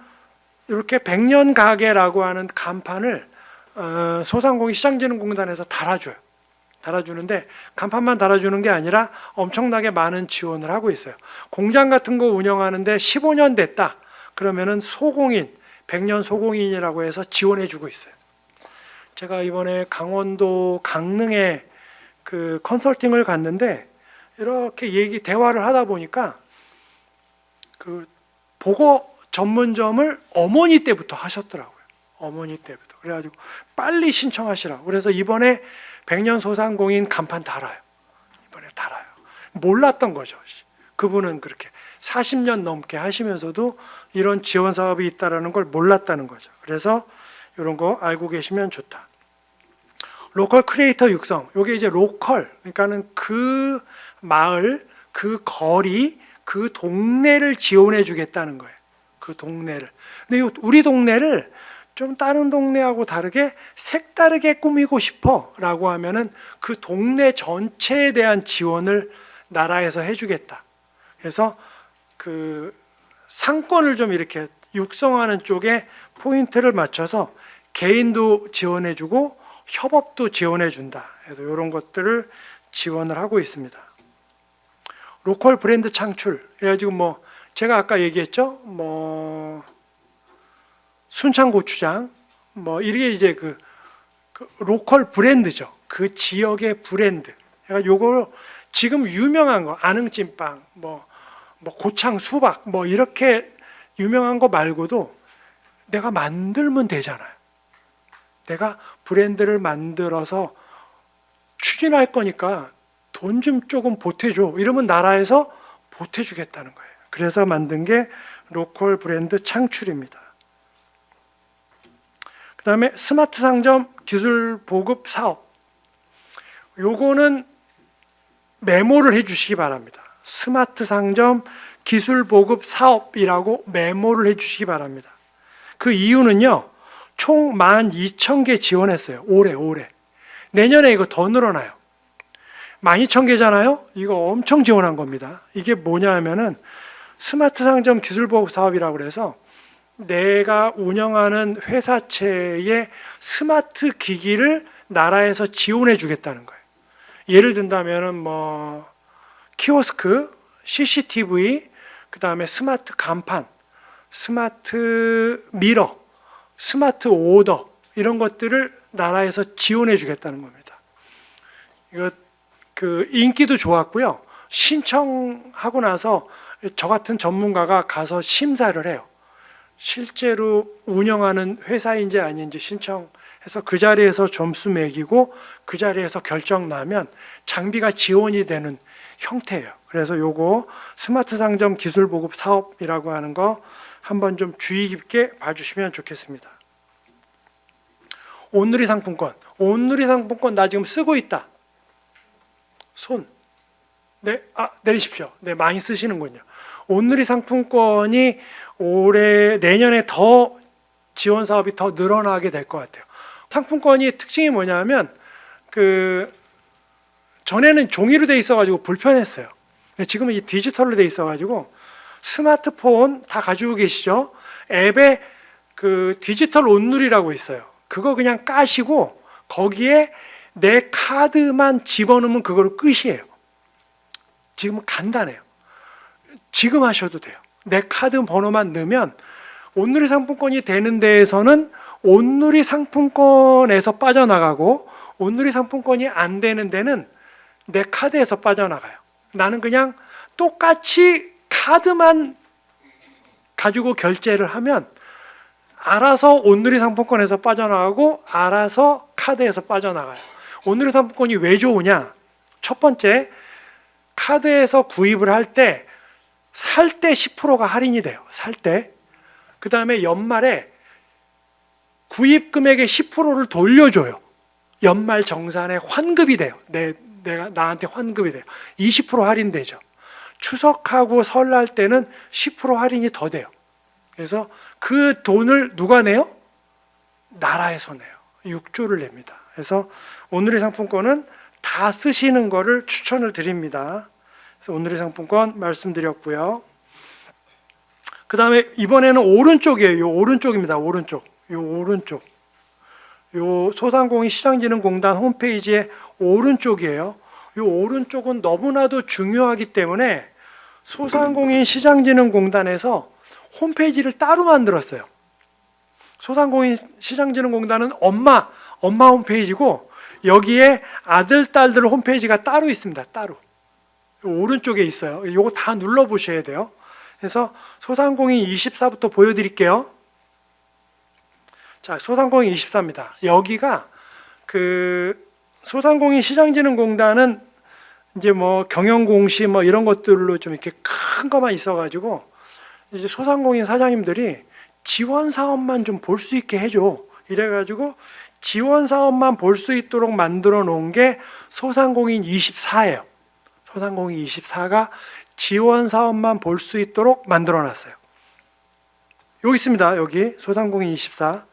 이렇게 100년 가게라고 하는 간판을 소상공인 시장진흥공단에서 달아줘요. 달아주는데 간판만 달아주는 게 아니라 엄청나게 많은 지원을 하고 있어요. 공장 같은 거 운영하는데 15년 됐다. 그러면은 소공인, 100년 소공인이라고 해서 지원해 주고 있어요. 제가 이번에 강원도 강릉에 그 컨설팅을 갔는데 이렇게 대화를 하다 보니까 그 보거 전문점을 어머니 때부터 하셨더라고요. 어머니 때부터. 그래가지고 빨리 신청하시라고. 그래서 이번에 100년 소상공인 간판 달아요. 이번에 달아요. 몰랐던 거죠. 그분은 그렇게 40년 넘게 하시면서도 이런 지원 사업이 있다는 걸 몰랐다는 거죠. 그래서 이런 거 알고 계시면 좋다. 로컬 크리에이터 육성. 이게 이제 로컬, 그러니까는 그 마을, 그 거리, 그 동네를 지원해 주겠다는 거예요. 그 동네를. 근데 우리 동네를 좀 다른 동네하고 다르게 색다르게 꾸미고 싶어 라고 하면은 그 동네 전체에 대한 지원을 나라에서 해주겠다. 그래서 그 상권을 좀 이렇게 육성하는 쪽에 포인트를 맞춰서 개인도 지원해주고 협업도 지원해준다. 그래서 이런 것들을 지원을 하고 있습니다. 로컬 브랜드 창출. 그래가지고 뭐 제가 아까 얘기했죠. 뭐 순창 고추장, 뭐 이게 이제 그 로컬 브랜드죠. 그 지역의 브랜드. 그러니까 요거 지금 유명한 거 안흥찐빵, 뭐 고창 수박, 뭐 이렇게 유명한 거 말고도 내가 만들면 되잖아요. 내가 브랜드를 만들어서 추진할 거니까 돈 좀 조금 보태줘. 이러면 나라에서 보태주겠다는 거예요. 그래서 만든 게 로컬 브랜드 창출입니다. 그 다음에 스마트 상점 기술 보급 사업. 요거는 메모를 해주시기 바랍니다. 스마트 상점 기술 보급 사업이라고 메모를 해주시기 바랍니다. 그 이유는요, 총 12,000개 지원했어요. 올해. 내년에 이거 더 늘어나요. 12,000개잖아요? 이거 엄청 지원한 겁니다. 이게 뭐냐 하면은 스마트 상점 기술 보급 사업이라고 그래서 내가 운영하는 회사체의 스마트 기기를 나라에서 지원해 주겠다는 거예요. 예를 든다면은 뭐 키오스크, CCTV, 그다음에 스마트 간판, 스마트 미러, 스마트 오더 이런 것들을 나라에서 지원해 주겠다는 겁니다. 이거 그 인기도 좋았고요. 신청하고 나서 저 같은 전문가가 가서 심사를 해요. 실제로 운영하는 회사인지 아닌지 신청해서 그 자리에서 점수 매기고 그 자리에서 결정 나면 장비가 지원이 되는 형태예요. 그래서 요거 스마트 상점 기술 보급 사업이라고 하는 거 한번 좀 주의 깊게 봐주시면 좋겠습니다. 온누리 상품권. 온누리 상품권 나 지금 쓰고 있다. 손. 네, 내리십시오. 네, 많이 쓰시는군요. 온누리 상품권이 내년에 더 지원 사업이 더 늘어나게 될 것 같아요. 상품권이 특징이 뭐냐면 전에는 종이로 돼 있어가지고 불편했어요. 근데 지금은 이 디지털로 돼 있어가지고 스마트폰 다 가지고 계시죠? 앱에 그 디지털 온누리라고 있어요. 그거 그냥 까시고 거기에 내 카드만 집어넣으면 그거로 끝이에요. 지금은 간단해요. 지금 하셔도 돼요. 내 카드 번호만 넣으면 온누리 상품권이 되는 데에서는 온누리 상품권에서 빠져나가고 온누리 상품권이 안 되는 데는 내 카드에서 빠져나가요. 나는 그냥 똑같이 카드만 가지고 결제를 하면 알아서 온누리 상품권에서 빠져나가고 알아서 카드에서 빠져나가요. 온누리 상품권이 왜 좋으냐? 첫 번째, 카드에서 구입을 할 때 살 때 10%가 할인이 돼요. 살 때. 그 다음에 연말에 구입 금액의 10%를 돌려줘요. 연말 정산에 환급이 돼요. 내가 나한테 환급이 돼요. 20% 할인되죠. 추석하고 설날 때는 10% 할인이 더 돼요. 그래서 그 돈을 누가 내요? 나라에서 내요. 6조를 냅니다. 그래서 온누리 상품권은 다 쓰시는 거를 추천을 드립니다. 그래서 온누리 상품권 말씀드렸고요. 그 다음에 이번에는 오른쪽이에요. 요 오른쪽입니다. 오른쪽. 요 오른쪽. 요 소상공인 시장진흥공단 홈페이지의 오른쪽이에요. 요 오른쪽은 너무나도 중요하기 때문에 소상공인 시장진흥공단에서 홈페이지를 따로 만들었어요. 소상공인 시장진흥공단은 엄마 홈페이지고 여기에 아들, 딸들 홈페이지가 따로 있습니다. 따로. 오른쪽에 있어요. 이거 다 눌러보셔야 돼요. 그래서 소상공인 24부터 보여드릴게요. 자, 소상공인 24입니다. 여기가 그 소상공인 시장진흥공단은 이제 뭐 경영공시 뭐 이런 것들로 좀 이렇게 큰 것만 있어가지고 이제 소상공인 사장님들이 지원 사업만 좀 볼 수 있게 해줘. 이래가지고 지원 사업만 볼 수 있도록 만들어 놓은 게 소상공인 24예요. 소상공인 24가 지원 사업만 볼 수 있도록 만들어 놨어요. 여기 있습니다. 여기 소상공인 24.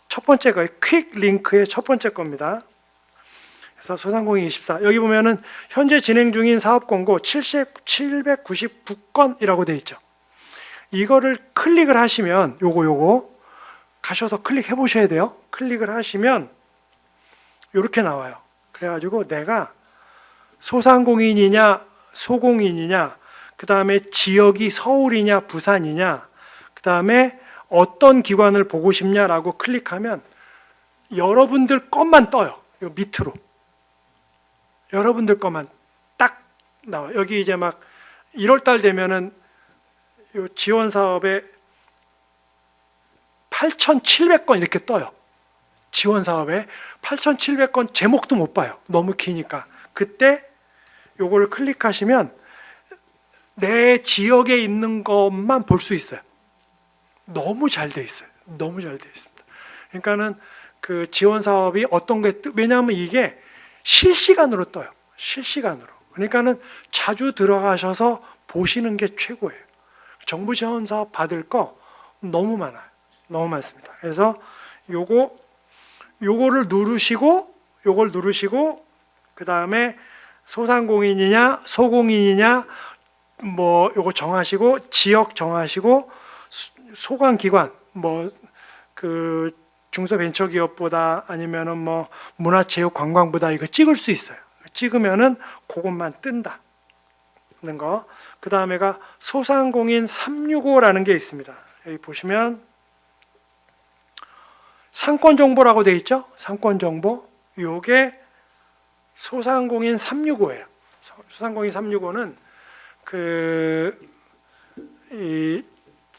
첫 번째 거, 퀵 링크의 첫 번째 겁니다. 그래서 소상공인 24. 여기 보면은 현재 진행 중인 사업 공고 799건이라고 되어 있죠. 이거를 클릭을 하시면 요거 가셔서 클릭해 보셔야 돼요. 클릭을 하시면 이렇게 나와요. 그래가지고 내가 소상공인이냐 소공인이냐, 그 다음에 지역이 서울이냐 부산이냐, 그 다음에 어떤 기관을 보고 싶냐라고 클릭하면 여러분들 것만 떠요. 요 밑으로 여러분들 것만 딱 나와요. 여기 이제 막 1월달 되면은 요 지원 사업에 8,700건 이렇게 떠요. 지원 사업에 8,700건 제목도 못 봐요. 너무 기니까. 그때 요거를 클릭하시면 내 지역에 있는 것만 볼 수 있어요. 너무 잘 돼 있어요. 너무 잘 돼 있습니다. 그러니까는 그 지원 사업이 어떤 게 왜냐하면 이게 실시간으로 떠요. 실시간으로. 그러니까는 자주 들어가셔서 보시는 게 최고예요. 정부 지원 사업 받을 거 너무 많아요. 너무 많습니다. 그래서 요거를 누르시고 요걸 누르시고 그 다음에 소상공인이냐 소공인이냐 뭐 요거 정하시고 지역 정하시고 소관기관 뭐 그 중소벤처기업보다 아니면은 뭐 문화체육관광보다 이거 찍을 수 있어요. 찍으면은 그것만 뜬다는 거. 그 다음에가 소상공인 365라는 게 있습니다. 여기 보시면 상권정보라고 되어 있죠. 상권정보. 요게 소상공인 365예요. 소상공인 365는 이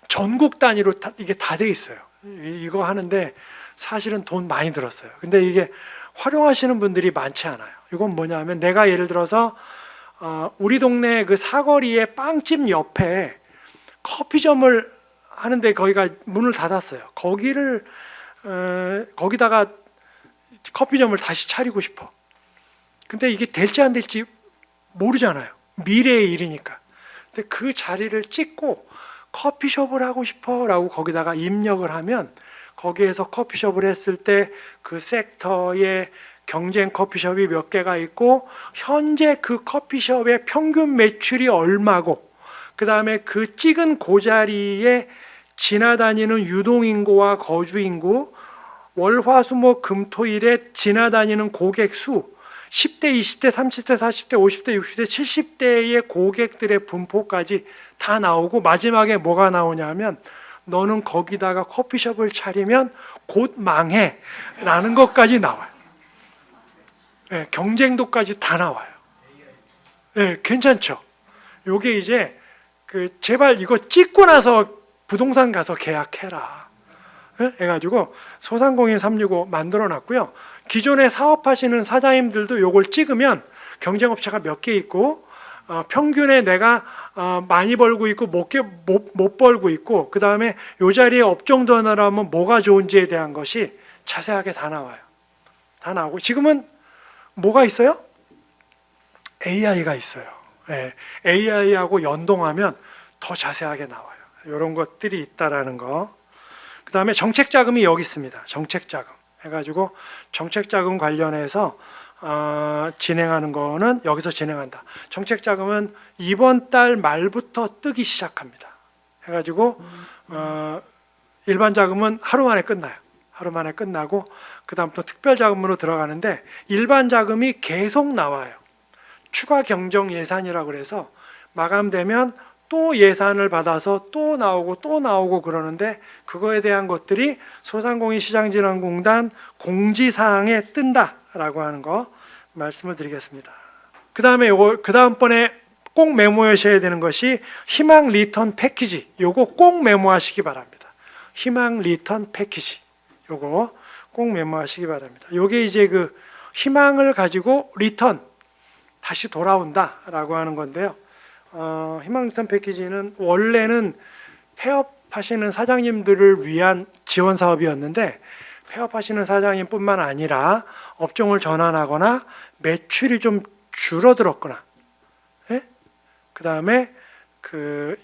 전국 단위로 이게 다 돼 있어요. 이거 하는데 사실은 돈 많이 들었어요. 근데 이게 활용하시는 분들이 많지 않아요. 이건 뭐냐면 내가 예를 들어서 우리 동네 그 사거리에 빵집 옆에 커피점을 하는데 거기가 문을 닫았어요. 거기다가 커피점을 다시 차리고 싶어. 근데 이게 될지 안 될지 모르잖아요. 미래의 일이니까. 근데 그 자리를 찍고 커피숍을 하고 싶어 라고 거기다가 입력을 하면 거기에서 커피숍을 했을 때 그 섹터의 경쟁 커피숍이 몇 개가 있고 현재 그 커피숍의 평균 매출이 얼마고 그 다음에 그 찍은 그 자리에 지나다니는 유동인구와 거주인구, 월화수목 금토일에 지나다니는 고객 수, 10대, 20대, 30대, 40대, 50대, 60대, 70대의 고객들의 분포까지 다 나오고 마지막에 뭐가 나오냐면 너는 거기다가 커피숍을 차리면 곧 망해 라는 것까지 나와요. 네, 경쟁도까지 다 나와요. 네, 괜찮죠? 요게 이제 제발 이거 찍고 나서 부동산 가서 계약해라. 네? 해가지고 소상공인 365 만들어 놨고요. 기존에 사업하시는 사장님들도 요걸 찍으면 경쟁업체가 몇 개 있고 평균에 내가 많이 벌고 있고 못 벌고 있고 그 다음에 요 자리에 업종 전환하면 뭐가 좋은지에 대한 것이 자세하게 다 나와요. 다 나오고 지금은 뭐가 있어요? AI가 있어요. 네. AI하고 연동하면 더 자세하게 나와요. 이런 것들이 있다라는 거. 그 다음에 정책자금이 여기 있습니다. 정책자금 해가지고 정책자금 관련해서 진행하는 거는 여기서 진행한다. 정책자금은 이번 달 말부터 뜨기 시작합니다. 해가지고 일반 자금은 하루 만에 끝나요. 하루 만에 끝나고 그 다음부터 특별 자금으로 들어가는데 일반 자금이 계속 나와요. 추가 경정 예산이라고 그래서 마감되면 또 예산을 받아서 또 나오고 그러는데 그거에 대한 것들이 소상공인 시장진흥공단 공지사항에 뜬다라고 하는 거 말씀을 드리겠습니다. 그 다음에 그 다음번에 꼭 메모하셔야 되는 것이 희망 리턴 패키지. 요거 꼭 메모하시기 바랍니다. 희망 리턴 패키지. 요거 꼭 메모하시기 바랍니다. 요게 이제 그 희망을 가지고 리턴 다시 돌아온다라고 하는 건데요. 희망 리턴 패키지는 원래는 폐업하시는 사장님들을 위한 지원 사업이었는데 폐업하시는 사장님뿐만 아니라 업종을 전환하거나 매출이 좀 줄어들었거나, 예? 그 다음에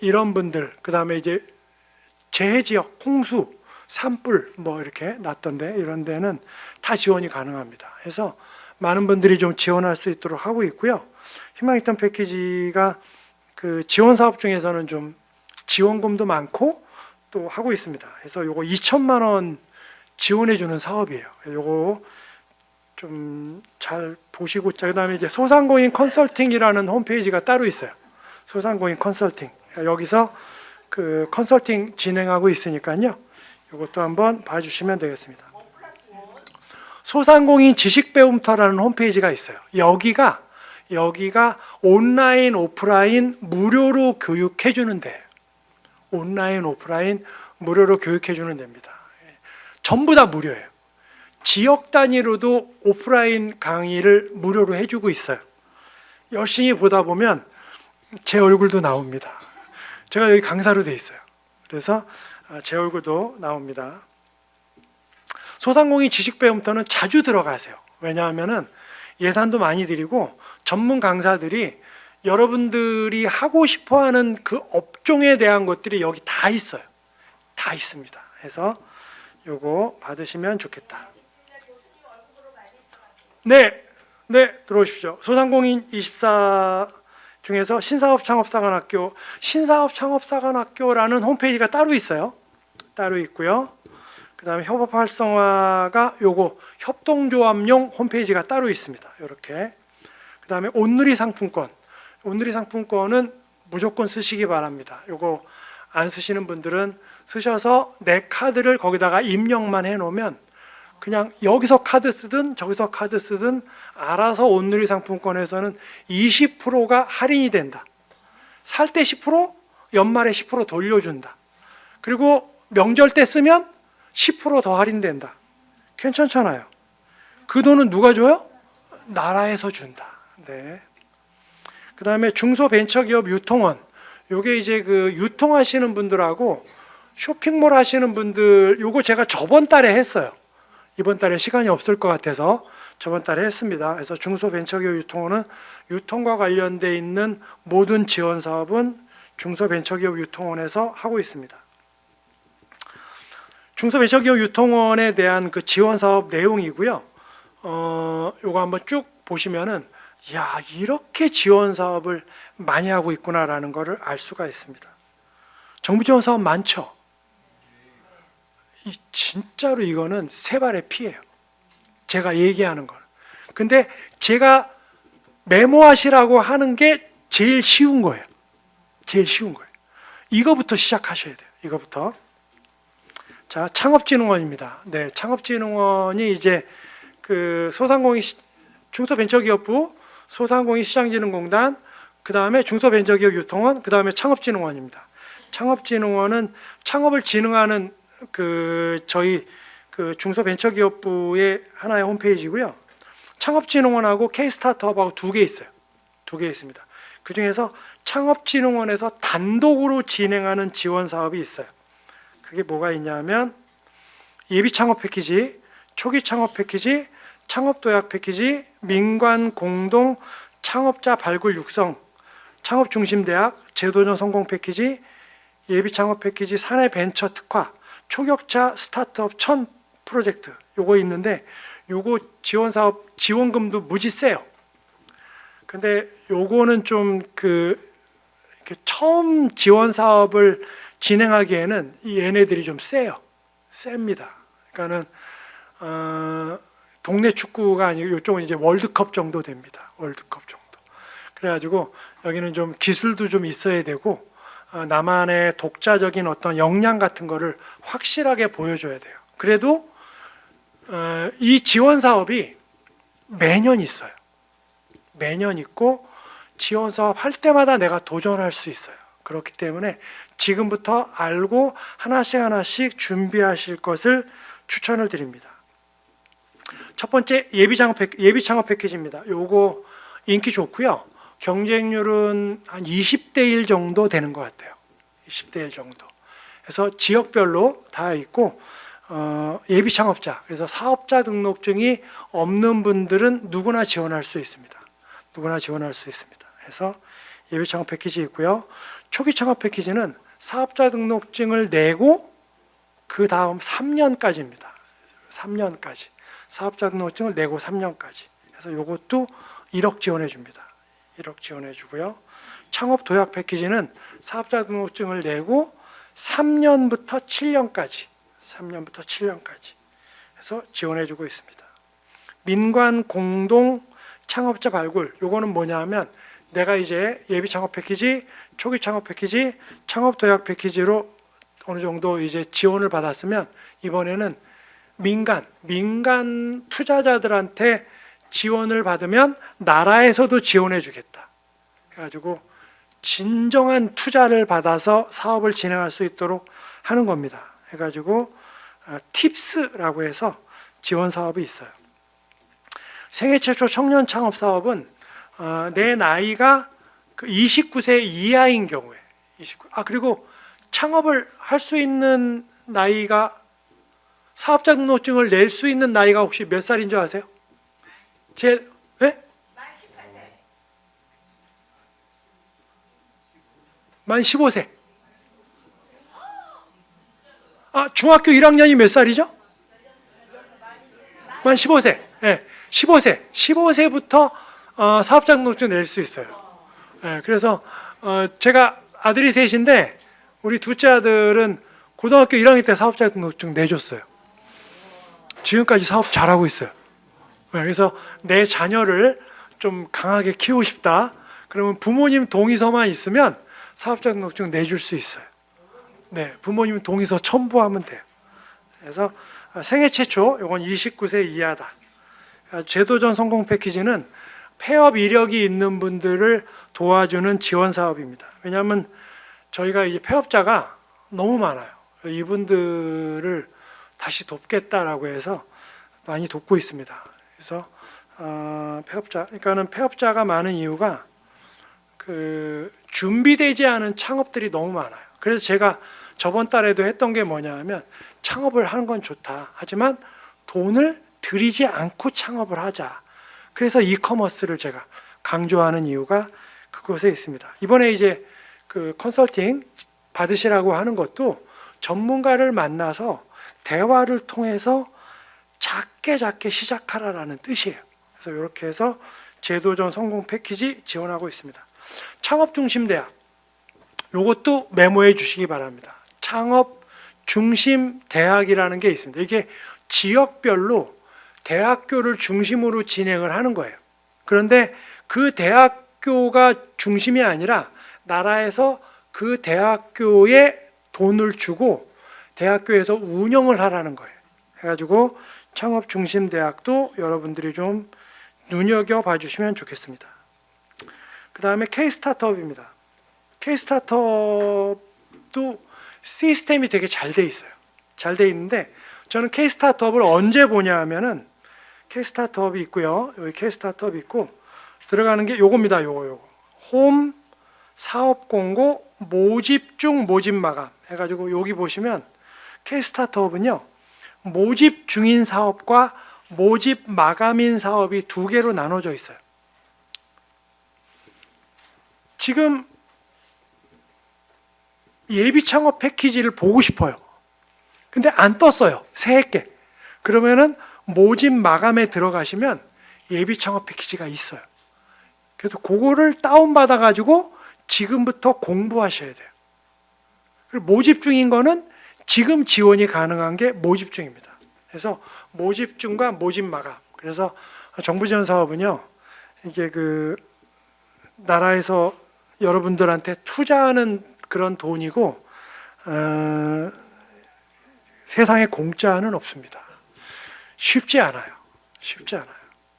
이런 분들, 그 다음에 이제 재해 지역, 홍수, 산불 뭐 이렇게 났던데 이런 데는 다 지원이 가능합니다. 그래서 많은 분들이 좀 지원할 수 있도록 하고 있고요. 희망 리턴 패키지가 그 지원 사업 중에서는 좀 지원금도 많고 또 하고 있습니다. 그래서 요거 2천만 원 지원해 주는 사업이에요. 요거 좀 잘 보시고 그다음에 이제 소상공인 컨설팅이라는 홈페이지가 따로 있어요. 소상공인 컨설팅. 여기서 그 컨설팅 진행하고 있으니까요. 요것도 한번 봐 주시면 되겠습니다. 소상공인 지식배움터라는 홈페이지가 있어요. 여기가 온라인, 오프라인 무료로 교육해 주는 데예요. 온라인, 오프라인 무료로 교육해 주는 데입니다. 전부 다 무료예요. 지역 단위로도 오프라인 강의를 무료로 해주고 있어요. 열심히 보다 보면 제 얼굴도 나옵니다. 제가 여기 강사로 돼 있어요. 그래서 제 얼굴도 나옵니다. 소상공인 지식배움터는 자주 들어가세요. 왜냐하면은 예산도 많이 드리고 전문 강사들이 여러분들이 하고 싶어하는 그 업종에 대한 것들이 여기 다 있어요. 다 있습니다. 그래서 요거 받으시면 좋겠다. 네, 들어오십시오. 소상공인 24 중에서 신사업창업사관학교라는 홈페이지가 따로 있어요. 따로 있고요. 그 다음에 협업 활성화가 요거 협동조합용 홈페이지가 따로 있습니다. 이렇게. 그 다음에 온누리 상품권은 무조건 쓰시기 바랍니다. 요거 안 쓰시는 분들은 쓰셔서 내 카드를 거기다가 입력만 해놓으면 그냥 여기서 카드 쓰든 저기서 카드 쓰든 알아서 온누리 상품권에서는 20%가 할인이 된다. 살 때 10%, 연말에 10% 돌려준다. 그리고 명절 때 쓰면 10% 더 할인된다. 괜찮잖아요. 그 돈은 누가 줘요? 나라에서 준다. 네. 그 다음에 중소벤처기업 유통원. 요게 이제 그 유통하시는 분들하고 쇼핑몰 하시는 분들, 요거 제가 저번 달에 했어요. 이번 달에 시간이 없을 것 같아서 저번 달에 했습니다. 그래서 중소벤처기업 유통원은 유통과 관련돼 있는 모든 지원 사업은 중소벤처기업 유통원에서 하고 있습니다. 중소벤처기업 유통원에 대한 그 지원 사업 내용이고요. 요거 한번 쭉 보시면은 야, 이렇게 지원 사업을 많이 하고 있구나라는 것을 알 수가 있습니다. 정부 지원 사업 많죠. 진짜로 이거는 세 발의 피예요. 제가 얘기하는 건. 근데 제가 메모하시라고 하는 게 제일 쉬운 거예요. 제일 쉬운 거예요. 이거부터 시작하셔야 돼요. 이거부터. 자, 창업진흥원입니다. 네, 창업진흥원이 이제 그 소상공인 중소벤처기업부, 소상공인 시장진흥공단, 그 다음에 중소벤처기업 유통원, 그 다음에 창업진흥원입니다. 창업진흥원은 창업을 진흥하는 그 저희 그 중소벤처기업부의 하나의 홈페이지고요. 창업진흥원하고 K-스타트업하고 두 개 있어요. 두 개 있습니다. 그 중에서 창업진흥원에서 단독으로 진행하는 지원 사업이 있어요. 그게 뭐가 있냐면 예비창업 패키지, 초기창업 패키지, 창업도약 패키지, 민관 공동 창업자 발굴 육성, 창업중심대학, 제도전 성공 패키지, 예비창업 패키지, 사내 벤처 특화, 초격차 스타트업 1000 프로젝트 요거 있는데 요거 지원 사업 지원금도 무지 세요. 근데 요거는 좀 처음 지원 사업을 진행하기에는 이 얘네들이 좀 세요. 셉니다. 그러니까는 동네 축구가 아니고 이쪽은 이제 월드컵 정도 됩니다. 월드컵 정도. 그래가지고 여기는 좀 기술도 좀 있어야 되고 나만의 독자적인 어떤 역량 같은 거를 확실하게 보여줘야 돼요. 그래도 이 지원 사업이 매년 있어요. 매년 있고 지원 사업 할 때마다 내가 도전할 수 있어요. 그렇기 때문에 지금부터 알고 하나씩 하나씩 준비하실 것을 추천을 드립니다. 첫 번째 예비창업 패키지입니다. 요거 인기 좋고요. 경쟁률은 한 20대 1 정도 되는 것 같아요. 20대 1 정도. 그래서 지역별로 다 있고 예비 창업자, 그래서 사업자 등록증이 없는 분들은 누구나 지원할 수 있습니다. 누구나 지원할 수 있습니다. 그래서 예비 창업 패키지 있고요. 초기 창업 패키지는 사업자 등록증을 내고 그 다음 3년까지입니다. 3년까지. 사업자 등록증을 내고 3년까지. 그래서 이것도 1억 지원해 줍니다. 1억 지원해 주고요. 창업 도약 패키지는 사업자 등록증을 내고 3년부터 7년까지. 3년부터 7년까지 해서 지원해 주고 있습니다. 민관 공동 창업자 발굴, 요거는 뭐냐면 내가 이제 예비 창업 패키지, 초기 창업 패키지, 창업 도약 패키지로 어느 정도 이제 지원을 받았으면 이번에는 민간 투자자들한테 지원을 받으면 나라에서도 지원해 주겠다. 해가지고 진정한 투자를 받아서 사업을 진행할 수 있도록 하는 겁니다. 해가지고 팁스라고 해서 지원 사업이 있어요. 생애 최초 청년 창업 사업은 내 나이가 29세 이하인 경우에 그리고 창업을 할 수 있는 나이가 사업자 등록증을 낼 수 있는 나이가 혹시 몇 살인 줄 아세요? 제일 네? 만 15세. 중학교 1학년이 몇 살이죠? 만 15세. 네, 15세. 15세부터 사업자 등록증 낼 수 있어요. 네, 그래서 제가 아들이 셋인데 우리 둘째 아들은 고등학교 1학년 때 사업자 등록증 내줬어요. 지금까지 사업 잘하고 있어요. 네, 그래서 내 자녀를 좀 강하게 키우고 싶다. 그러면 부모님 동의서만 있으면 사업자 등록증 내줄 수 있어요. 네, 부모님 동의서 첨부하면 돼요. 그래서 생애 최초, 이건 29세 이하다. 제도전 성공 패키지는 폐업 이력이 있는 분들을 도와주는 지원 사업입니다. 왜냐하면 저희가 이제 폐업자가 너무 많아요. 이분들을 다시 돕겠다라고 해서 많이 돕고 있습니다. 그래서 그러니까는 폐업자가 많은 이유가 준비되지 않은 창업들이 너무 많아요. 그래서 제가 저번 달에도 했던 게 뭐냐면 창업을 하는 건 좋다. 하지만 돈을 들이지 않고 창업을 하자. 그래서 이커머스를 제가 강조하는 이유가 그곳에 있습니다. 이번에 이제 그 컨설팅 받으시라고 하는 것도 전문가를 만나서 대화를 통해서 작게 시작하라라는 뜻이에요. 그래서 이렇게 해서 제도전 성공 패키지 지원하고 있습니다. 창업중심대학, 이것도 메모해 주시기 바랍니다. 창업중심대학이라는 게 있습니다. 이게 지역별로 대학교를 중심으로 진행을 하는 거예요. 그런데 그 대학교가 중심이 아니라 나라에서 그 대학교에 돈을 주고 대학교에서 운영을 하라는 거예요. 해가지고 창업중심대학도 여러분들이 좀 눈여겨봐 주시면 좋겠습니다. 그 다음에 K-스타트업입니다. K-스타트업도 시스템이 되게 잘 돼 있어요. 잘 돼 있는데 저는 K-스타트업을 언제 보냐 하면은 K-스타트업이 있고요. 여기 K-스타트업이 있고 들어가는 게 요겁니다. 요거. 홈 사업 공고 모집 중 모집 마감 해가지고 여기 보시면 K-스타트업은요. 모집 중인 사업과 모집 마감인 사업이 두 개로 나눠져 있어요. 지금 예비 창업 패키지를 보고 싶어요. 근데 안 떴어요. 새해께. 그러면은 모집 마감에 들어가시면 예비 창업 패키지가 있어요. 그래서 그거를 다운받아 가지고 지금부터 공부하셔야 돼요. 그리고 모집 중인 거는 지금 지원이 가능한 게 모집 중입니다. 그래서 모집 중과 모집 마감. 그래서 정부 지원 사업은요. 이게 그 나라에서 여러분들한테 투자하는 그런 돈이고 세상에 공짜는 없습니다. 쉽지 않아요. 쉽지 않아요.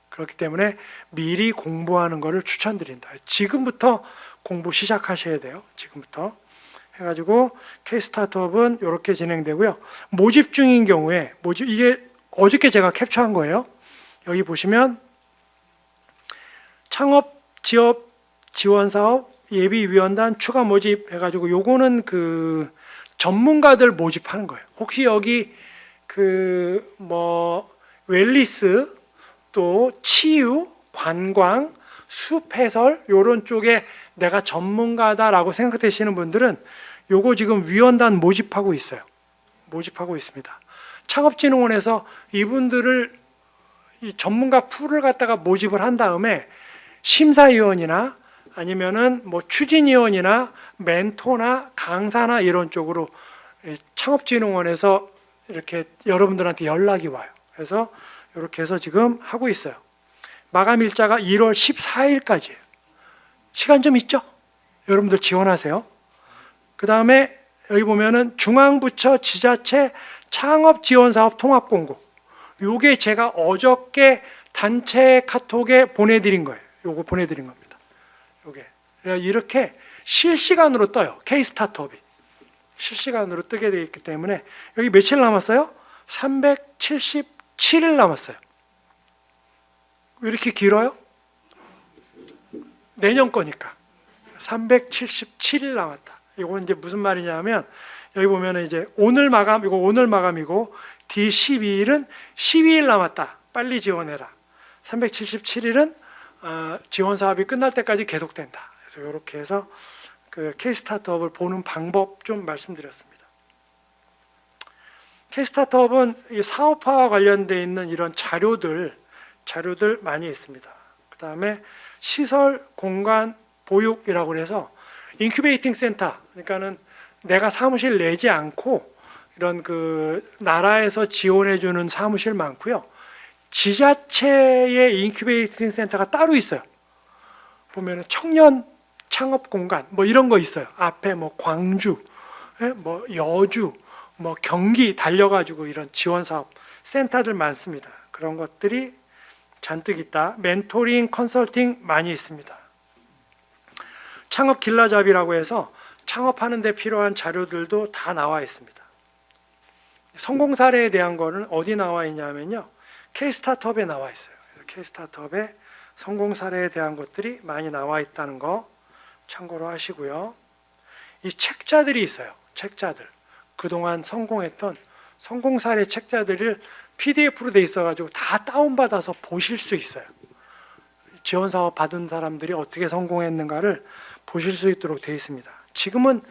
그렇기 때문에 미리 공부하는 것을 추천드린다. 지금부터 공부 시작하셔야 돼요. 지금부터 해가지고 K-스타트업은 이렇게 진행되고요. 모집 중인 경우에 이게 어저께 제가 캡처한 거예요. 여기 보시면 창업 지업 지원 사업 예비위원단 추가 모집 해가지고 요거는 그 전문가들 모집하는 거예요. 혹시 여기 그 뭐 웰리스 또 치유, 관광, 숲 해설 요런 쪽에 내가 전문가다라고 생각되시는 분들은 요거 지금 위원단 모집하고 있어요. 모집하고 있습니다. 창업진흥원에서 이분들을 이 전문가 풀을 갖다가 모집을 한 다음에 심사위원이나 아니면은 뭐 추진위원이나 멘토나 강사나 이런 쪽으로 창업진흥원에서 이렇게 여러분들한테 연락이 와요. 그래서 이렇게 해서 지금 하고 있어요. 마감 일자가 1월 14일까지예요. 시간 좀 있죠? 여러분들 지원하세요. 그 다음에 여기 보면은 중앙부처 지자체 창업지원사업 통합공고. 요게 제가 어저께 단체 카톡에 보내드린 거예요. 요거 보내드린 겁니다. 요게. 이렇게 실시간으로 떠요. K-스타트업이. 실시간으로 뜨게 되어 있기 때문에 여기 며칠 남았어요? 377일 남았어요. 왜 이렇게 길어요? 내년 거니까. 377일 남았다. 이건 이제 무슨 말이냐면 여기 보면 이제 오늘 마감, 이거 오늘 마감이고 D12일은 12일 남았다. 빨리 지원해라. 377일은 지원 사업이 끝날 때까지 계속된다. 그래서 이렇게 해서 그 K-스타트업을 보는 방법 좀 말씀드렸습니다. K-스타트업은 이 사업화와 관련되어 있는 이런 자료들 많이 있습니다. 그 다음에 시설, 공간, 보육이라고 해서 인큐베이팅 센터, 그러니까는 내가 사무실 내지 않고 이런 그 나라에서 지원해주는 사무실 많고요. 지자체의 인큐베이팅 센터가 따로 있어요. 보면은 청년 창업 공간 뭐 이런 거 있어요. 앞에 뭐 광주, 뭐 여주, 뭐 경기 달려가지고 이런 지원 사업 센터들 많습니다. 그런 것들이 잔뜩 있다. 멘토링, 컨설팅 많이 있습니다. 창업 길라잡이라고 해서 창업하는 데 필요한 자료들도 다 나와 있습니다. 성공 사례에 대한 거는 어디 나와 있냐면요. K-스타트업에 나와 있어요. K-스타트업에 성공 사례에 대한 것들이 많이 나와 있다는 거 참고로 하시고요. 이 책자들이 있어요. 책자들. 그동안 성공했던 성공 사례 책자들을 PDF로 돼 있어가지고 다 다운받아서 보실 수 있어요. 지원 사업 받은 사람들이 어떻게 성공했는가를 보실 수 있도록 되어 있습니다. 지금은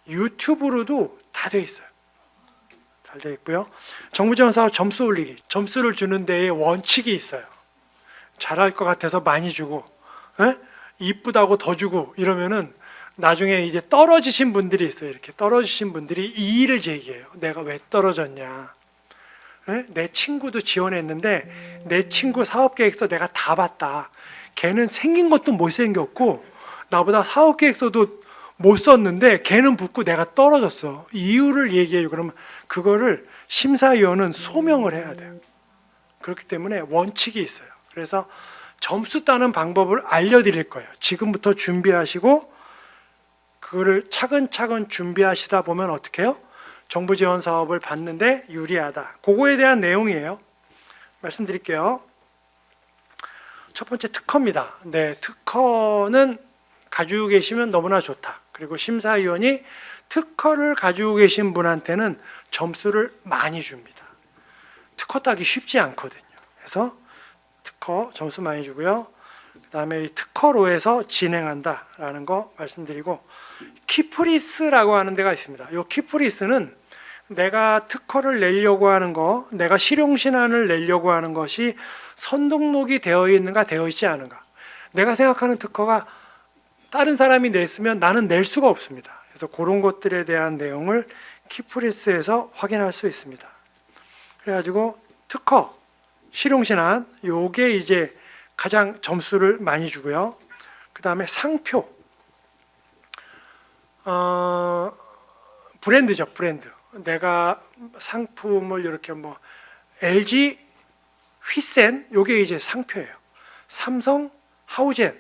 유튜브로도 다 되어 있어요. 잘 되어 있고요. 정부 지원 사업 점수 올리기. 점수를 주는 데에 원칙이 있어요. 잘할 것 같아서 많이 주고, 에? 이쁘다고 더 주고 이러면은 나중에 이제 떨어지신 분들이 있어요. 이렇게 떨어지신 분들이 이의를 제기해요. 내가 왜 떨어졌냐? 에? 내 친구도 지원했는데 내 친구 사업계획서 내가 다 봤다. 걔는 생긴 것도 못생겼고 나보다 사업계획서도 못 썼는데 걔는 붙고 내가 떨어졌어. 이유를 얘기해요. 그러면 그거를 심사위원은 소명을 해야 돼요. 그렇기 때문에 원칙이 있어요. 그래서 점수 따는 방법을 알려드릴 거예요. 지금부터 준비하시고 그거를 차근차근 준비하시다 보면 어떻게 해요? 정부 지원 사업을 받는데 유리하다. 그거에 대한 내용이에요. 말씀드릴게요. 첫 번째 특허입니다. 네, 특허는 가지고 계시면 너무나 좋다. 그리고 심사위원이 특허를 가지고 계신 분한테는 점수를 많이 줍니다. 특허 따기 쉽지 않거든요. 그래서 특허 점수 많이 주고요. 그 다음에 특허로에서 진행한다라는 거 말씀드리고, 키프리스라고 하는 데가 있습니다. 이 키프리스는 내가 특허를 내려고 하는 거, 내가 실용신안을 내려고 하는 것이 선등록이 되어 있는가 되어 있지 않은가. 내가 생각하는 특허가 다른 사람이 냈으면 나는 낼 수가 없습니다. 그래서 그런 것들에 대한 내용을 키프리스에서 확인할 수 있습니다. 그래가지고 특허, 실용신안, 요게 이제 가장 점수를 많이 주고요. 그 다음에 상표, 브랜드죠, 브랜드. 내가 상품을 이렇게 뭐 LG 휘센, 요게 이제 상표예요. 삼성 하우젠,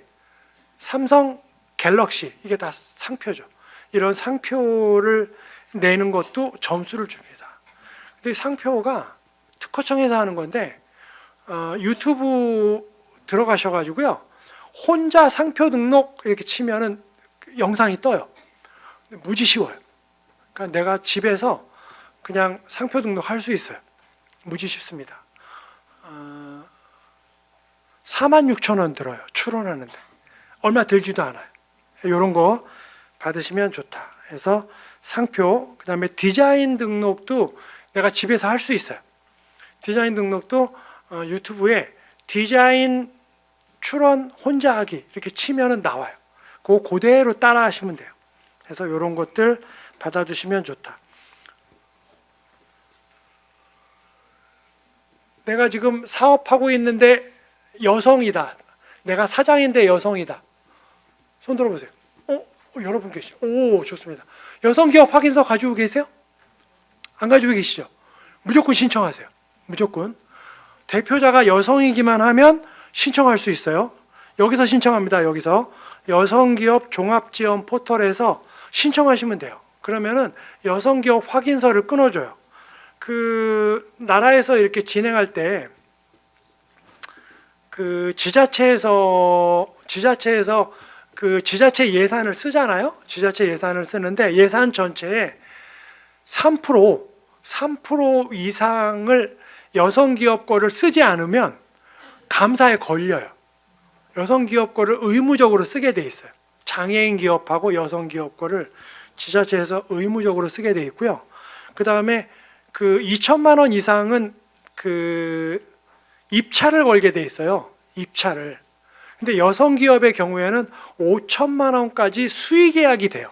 삼성 갤럭시, 이게 다 상표죠. 이런 상표를 내는 것도 점수를 줍니다. 근데 상표가 특허청에서 하는 건데 유튜브 들어가셔가지고요, 혼자 상표 등록 이렇게 치면은 영상이 떠요. 무지 쉬워요. 그러니까 내가 집에서 그냥 상표 등록할 수 있어요. 무지 쉽습니다. 46,000원 들어요. 출원하는데 얼마 들지도 않아요. 이런 거 받으시면 좋다. 해서 상표, 그 다음에 디자인 등록도 내가 집에서 할 수 있어요. 디자인 등록도 유튜브에 디자인 출원 혼자 하기 이렇게 치면은 나와요. 그거 그대로 따라 하시면 돼요. 그래서 이런 것들 받아두시면 좋다. 내가 지금 사업하고 있는데 여성이다. 내가 사장인데 여성이다. 손 들어보세요. 여러분 계시죠? 오, 좋습니다. 여성기업 확인서 가지고 계세요? 안 가지고 계시죠? 무조건 신청하세요. 무조건. 대표자가 여성이기만 하면 신청할 수 있어요. 여기서 신청합니다. 여기서 여성기업 종합지원 포털에서 신청하시면 돼요. 그러면은 여성기업 확인서를 끊어줘요. 그 나라에서 이렇게 진행할 때 그 지자체에서 그 지자체 예산을 쓰잖아요. 지자체 예산을 쓰는데 예산 전체에 3% 이상을 여성기업 거를 쓰지 않으면 감사에 걸려요. 여성기업 거를 의무적으로 쓰게 돼 있어요. 장애인 기업하고 여성기업 거를 지자체에서 의무적으로 쓰게 돼 있고요. 그 다음에 그 2천만 원 이상은 그 입찰을 걸게 돼 있어요. 입찰을. 근데 여성기업의 경우에는 5천만 원까지 수의 계약이 돼요.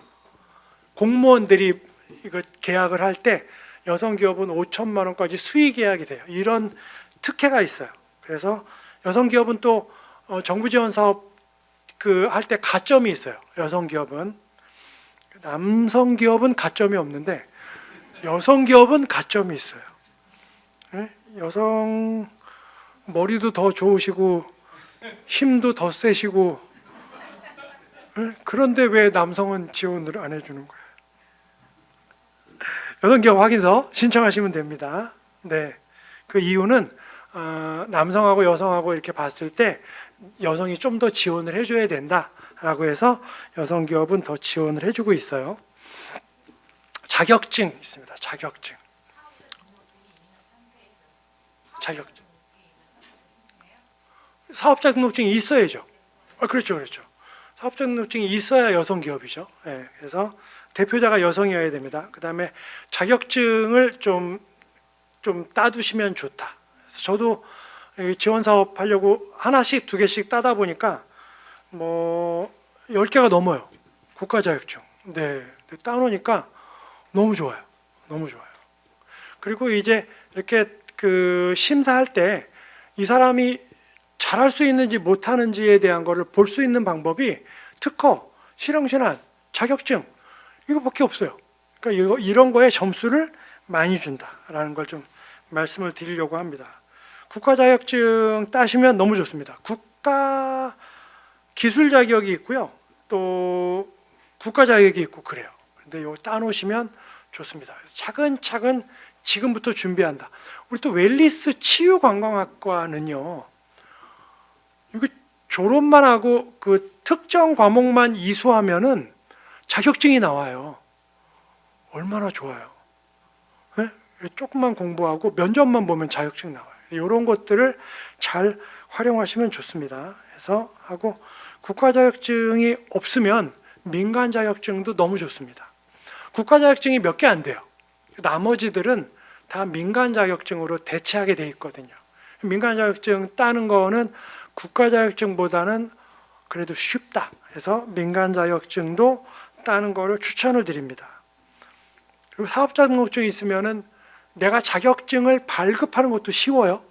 공무원들이 이거 계약을 할 때 여성기업은 5천만 원까지 수의 계약이 돼요. 이런 특혜가 있어요. 그래서 여성기업은 또 정부 지원 사업 그 할 때 가점이 있어요. 여성기업은. 남성기업은 가점이 없는데 여성기업은 가점이 있어요. 여성 머리도 더 좋으시고 힘도 더 세시고, 그런데 왜 남성은 지원을 안 해주는 거예요? 여성기업 확인서 신청하시면 됩니다. 네, 그 이유는 남성하고 여성하고 이렇게 봤을 때 여성이 좀 더 지원을 해줘야 된다라고 해서 여성기업은 더 지원을 해주고 있어요. 자격증 있습니다. 자격증. 사업자 등록증이 있어야죠. 그렇죠, 그렇죠. 사업자 등록증이 있어야 여성기업이죠. 네, 그래서 대표자가 여성이어야 됩니다. 그 다음에 자격증을 좀 좀 따두시면 좋다. 그래서 저도 지원 사업 하려고 하나씩 두 개씩 따다 보니까 뭐 10개가 넘어요. 국가 자격증. 네. 따놓으니까 너무 좋아요. 너무 좋아요. 그리고 이제 이렇게 그 심사할 때 이 사람이 잘할 수 있는지 못하는지에 대한 거를 볼 수 있는 방법이 특허, 실형신안, 자격증 이거밖에 없어요. 그러니까 이런 거에 점수를 많이 준다라는 걸 좀 말씀을 드리려고 합니다. 국가 자격증 따시면 너무 좋습니다. 국가 기술 자격이 있고요. 또 국가 자격이 있고 그래요. 근데 이거 따놓으시면 좋습니다. 차근차근 지금부터 준비한다. 우리 또 웰리스 치유관광학과는요. 이거 졸업만 하고 그 특정 과목만 이수하면은 자격증이 나와요. 얼마나 좋아요. 네? 조금만 공부하고 면접만 보면 자격증 나와요. 이런 것들을 잘 활용하시면 좋습니다. 해서 하고 국가 자격증이 없으면 민간 자격증도 너무 좋습니다. 국가 자격증이 몇 개 안 돼요. 나머지들은 다 민간 자격증으로 대체하게 돼 있거든요. 민간 자격증 따는 거는 국가 자격증보다는 그래도 쉽다 해서 민간 자격증도 따는 거를 추천을 드립니다. 그리고 사업자 등록증이 있으면은 내가 자격증을 발급하는 것도 쉬워요.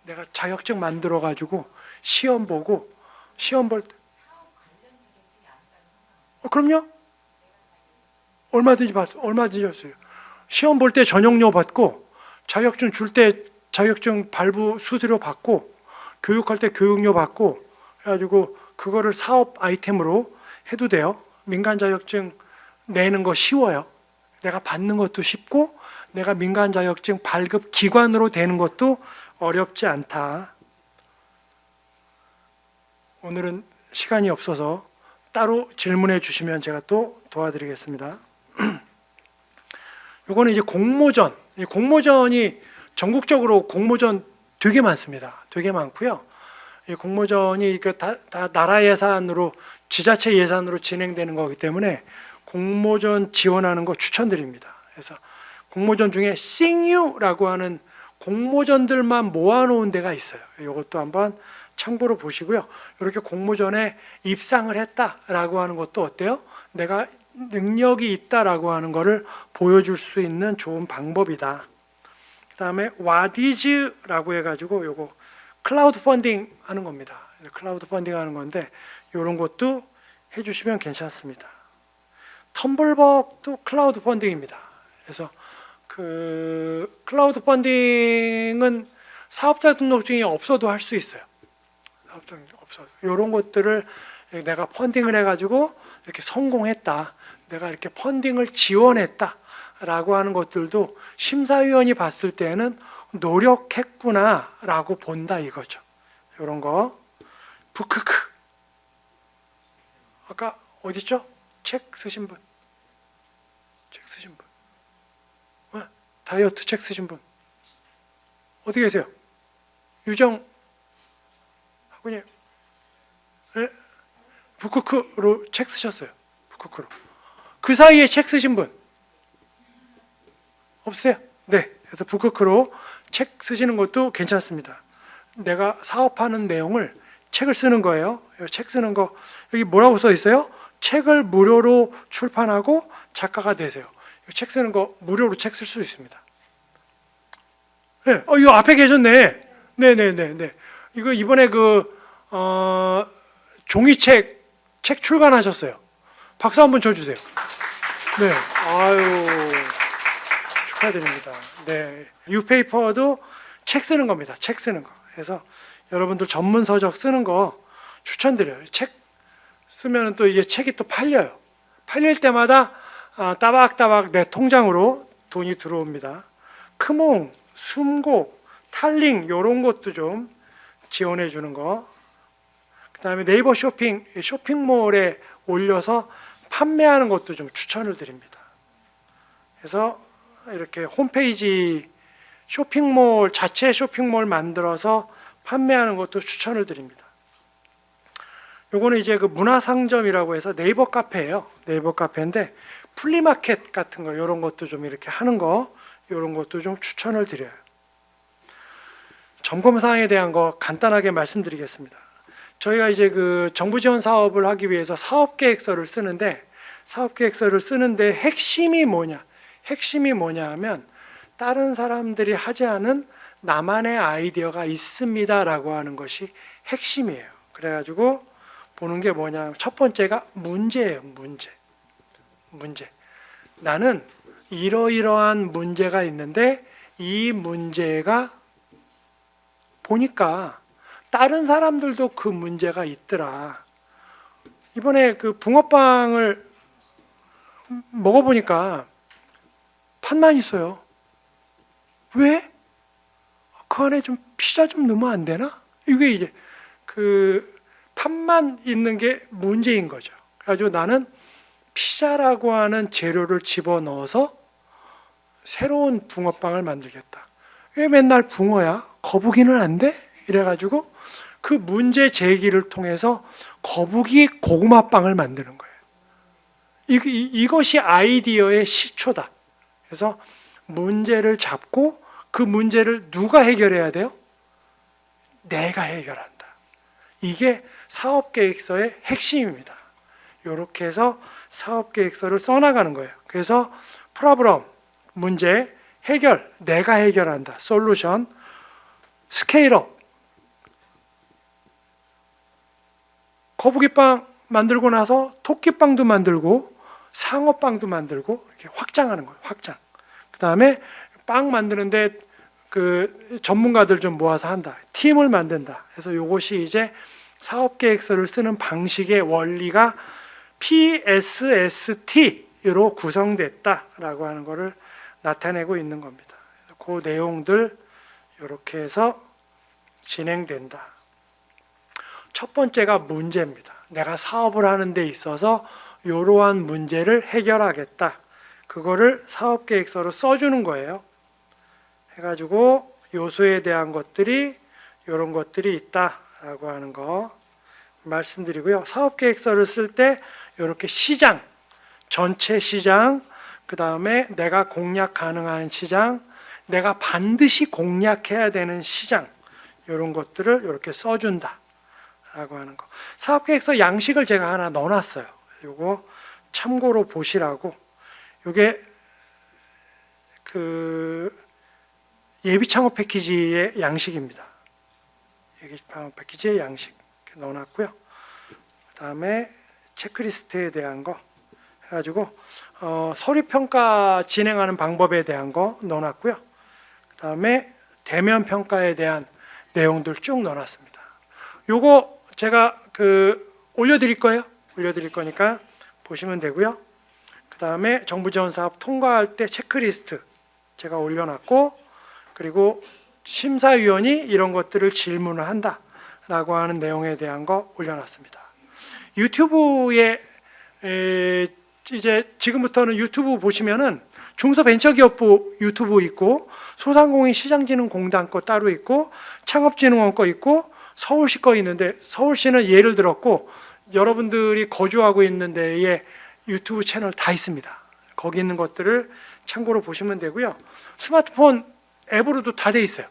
내가 자격증 만들어 가지고 시험 보고 시험 볼 때 그럼요. 얼마든지 했어요. 시험 볼 때 전용료 받고 자격증 줄 때 자격증 발부 수수료 받고 교육할 때 교육료 받고 해가지고 그거를 사업 아이템으로 해도 돼요. 민간 자격증 내는 거 쉬워요. 내가 받는 것도 쉽고 내가 민간 자격증 발급 기관으로 되는 것도 어렵지 않다. 오늘은 시간이 없어서 따로 질문해 주시면 제가 또 도와드리겠습니다. 이거는 이제 공모전. 공모전이 전국적으로 공모전 되게 많습니다. 되게 많고요. 이 공모전이 다 나라 예산으로 지자체 예산으로 진행되는 거기 때문에 공모전 지원하는 거 추천드립니다. 그래서 공모전 중에 싱유라고 하는 공모전들만 모아놓은 데가 있어요. 이것도 한번 참고로 보시고요. 이렇게 공모전에 입상을 했다라고 하는 것도 어때요? 내가 능력이 있다라고 하는 것을 보여줄 수 있는 좋은 방법이다. 그 다음에 와디즈라고 해가지고 요거 클라우드 펀딩 하는 겁니다. 클라우드 펀딩 하는 건데 이런 것도 해주시면 괜찮습니다. 텀블벅도 클라우드 펀딩입니다. 그래서 그 클라우드 펀딩은 사업자 등록증이 없어도 할 수 있어요. 사업자 등록증 없어도 이런 것들을 내가 펀딩을 해가지고 이렇게 성공했다. 내가 이렇게 펀딩을 지원했다라고 하는 것들도 심사위원이 봤을 때는 노력했구나라고 본다 이거죠. 이런 거 부크크 아까 어디 있죠? 책 쓰신 분, 책 쓰신 분, 다이어트 책 쓰신 분 어디 계세요? 유정 학우님, 네? 부크크로 책 쓰셨어요. 부크크로. 그 사이에 책 쓰신 분 없어요? 네. 그래서 부크크로 책 쓰시는 것도 괜찮습니다. 내가 사업하는 내용을 책을 쓰는 거예요. 책 쓰는 거 여기 뭐라고 써 있어요? 책을 무료로 출판하고 작가가 되세요. 책 쓰는 거 무료로 책 쓸 수 있습니다. 네. 이거 앞에 계셨네. 네네네. 이거 이번에 종이책 책 출간하셨어요. 박수 한번 쳐주세요. 네. 아유. 축하드립니다. 네. 뉴페이퍼도 책 쓰는 겁니다. 책 쓰는 거. 그래서 여러분들 전문 서적 쓰는 거 추천드려요. 책 쓰면 또 이게 책이 또 팔려요. 팔릴 때마다 따박따박 내 통장으로 돈이 들어옵니다. 크몽, 숨고, 탈링 이런 것도 좀 지원해 주는 거. 그다음에 네이버 쇼핑몰에 올려서 판매하는 것도 좀 추천을 드립니다. 그래서 이렇게 홈페이지 쇼핑몰 자체 쇼핑몰 만들어서 판매하는 것도 추천을 드립니다. 요거는 이제 그 문화상점이라고 해서 네이버 카페예요. 네이버 카페인데 플리마켓 같은 거 이런 것도 좀 이렇게 하는 거 이런 것도 좀 추천을 드려요. 점검 사항에 대한 거 간단하게 말씀드리겠습니다. 저희가 이제 그 정부 지원 사업을 하기 위해서 사업계획서를 쓰는데, 사업계획서를 쓰는데 핵심이 뭐냐 하면 다른 사람들이 하지 않은 나만의 아이디어가 있습니다라고 하는 것이 핵심이에요. 그래가지고 보는 게 뭐냐, 첫 번째가 문제예요. 문제. 나는 이러이러한 문제가 있는데 이 문제가 보니까 다른 사람들도 그 문제가 있더라. 이번에 그 붕어빵을 먹어보니까 판만 있어요. 왜? 그 안에 좀 피자 좀 넣으면 안 되나? 이게 이제 그 판만 있는 게 문제인 거죠. 그래가지고 나는 피자라고 하는 재료를 집어넣어서 새로운 붕어빵을 만들겠다. 왜 맨날 붕어야? 거북이는 안 돼? 이래가지고 그 문제 제기를 통해서 거북이 고구마빵을 만드는 거예요. 이것이 아이디어의 시초다. 그래서 문제를 잡고 그 문제를 누가 해결해야 돼요? 내가 해결한다. 이게 사업계획서의 핵심입니다. 이렇게 해서 사업계획서를 써나가는 거예요. 그래서 프로블럼, 문제, 해결, 내가 해결한다. 솔루션, 스케일업. 거북이빵 만들고 나서 토끼빵도 만들고 상어빵도 만들고 이렇게 확장하는 거예요. 확장. 그 다음에 빵 만드는데 그 전문가들 좀 모아서 한다. 팀을 만든다. 그래서 이것이 이제 사업계획서를 쓰는 방식의 원리가 PSST로 구성됐다라고 하는 것을 나타내고 있는 겁니다. 그 내용들 이렇게 해서 진행된다. 첫 번째가 문제입니다. 내가 사업을 하는 데 있어서 이러한 문제를 해결하겠다. 그거를 사업계획서로 써주는 거예요. 해가지고 요소에 대한 것들이 이런 것들이 있다라고 하는 거 말씀드리고요. 사업계획서를 쓸 때 이렇게 시장, 전체 시장, 그 다음에 내가 공략 가능한 시장, 내가 반드시 공략해야 되는 시장, 이런 것들을 이렇게 써준다 라고 하는 거. 사업계획서 양식을 제가 하나 넣어놨어요. 이거 참고로 보시라고. 이게 그 예비창업 패키지의 양식입니다. 예비창업 패키지의 양식 이렇게 넣어놨고요. 그 다음에 체크리스트에 대한 거 해가지고 서류평가 진행하는 방법에 대한 거 넣어놨고요. 그 다음에 대면 평가에 대한 내용들 쭉 넣어놨습니다. 요거 제가 올려드릴 거예요. 올려드릴 거니까 보시면 되고요. 그 다음에 정부 지원 사업 통과할 때 체크리스트 제가 올려놨고, 그리고 심사위원이 이런 것들을 질문을 한다라고 하는 내용에 대한 거 올려놨습니다. 유튜브에 이제 지금부터는 유튜브 보시면은 중소벤처기업부 유튜브 있고, 소상공인 시장진흥공단 거 따로 있고, 창업진흥원 거 있고, 서울시 거 있는데, 서울시는 예를 들었고 여러분들이 거주하고 있는 데에 유튜브 채널 다 있습니다. 거기 있는 것들을 참고로 보시면 되고요. 스마트폰 앱으로도 다 돼 있어요.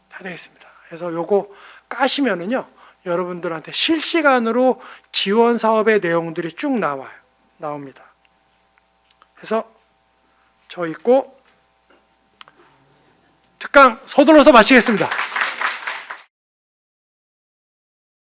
다 돼 있습니다. 그래서 요거 까시면은요, 여러분들한테 실시간으로 지원 사업의 내용들이 쭉 나옵니다. 그래서 저 있고 특강 서둘러서 마치겠습니다.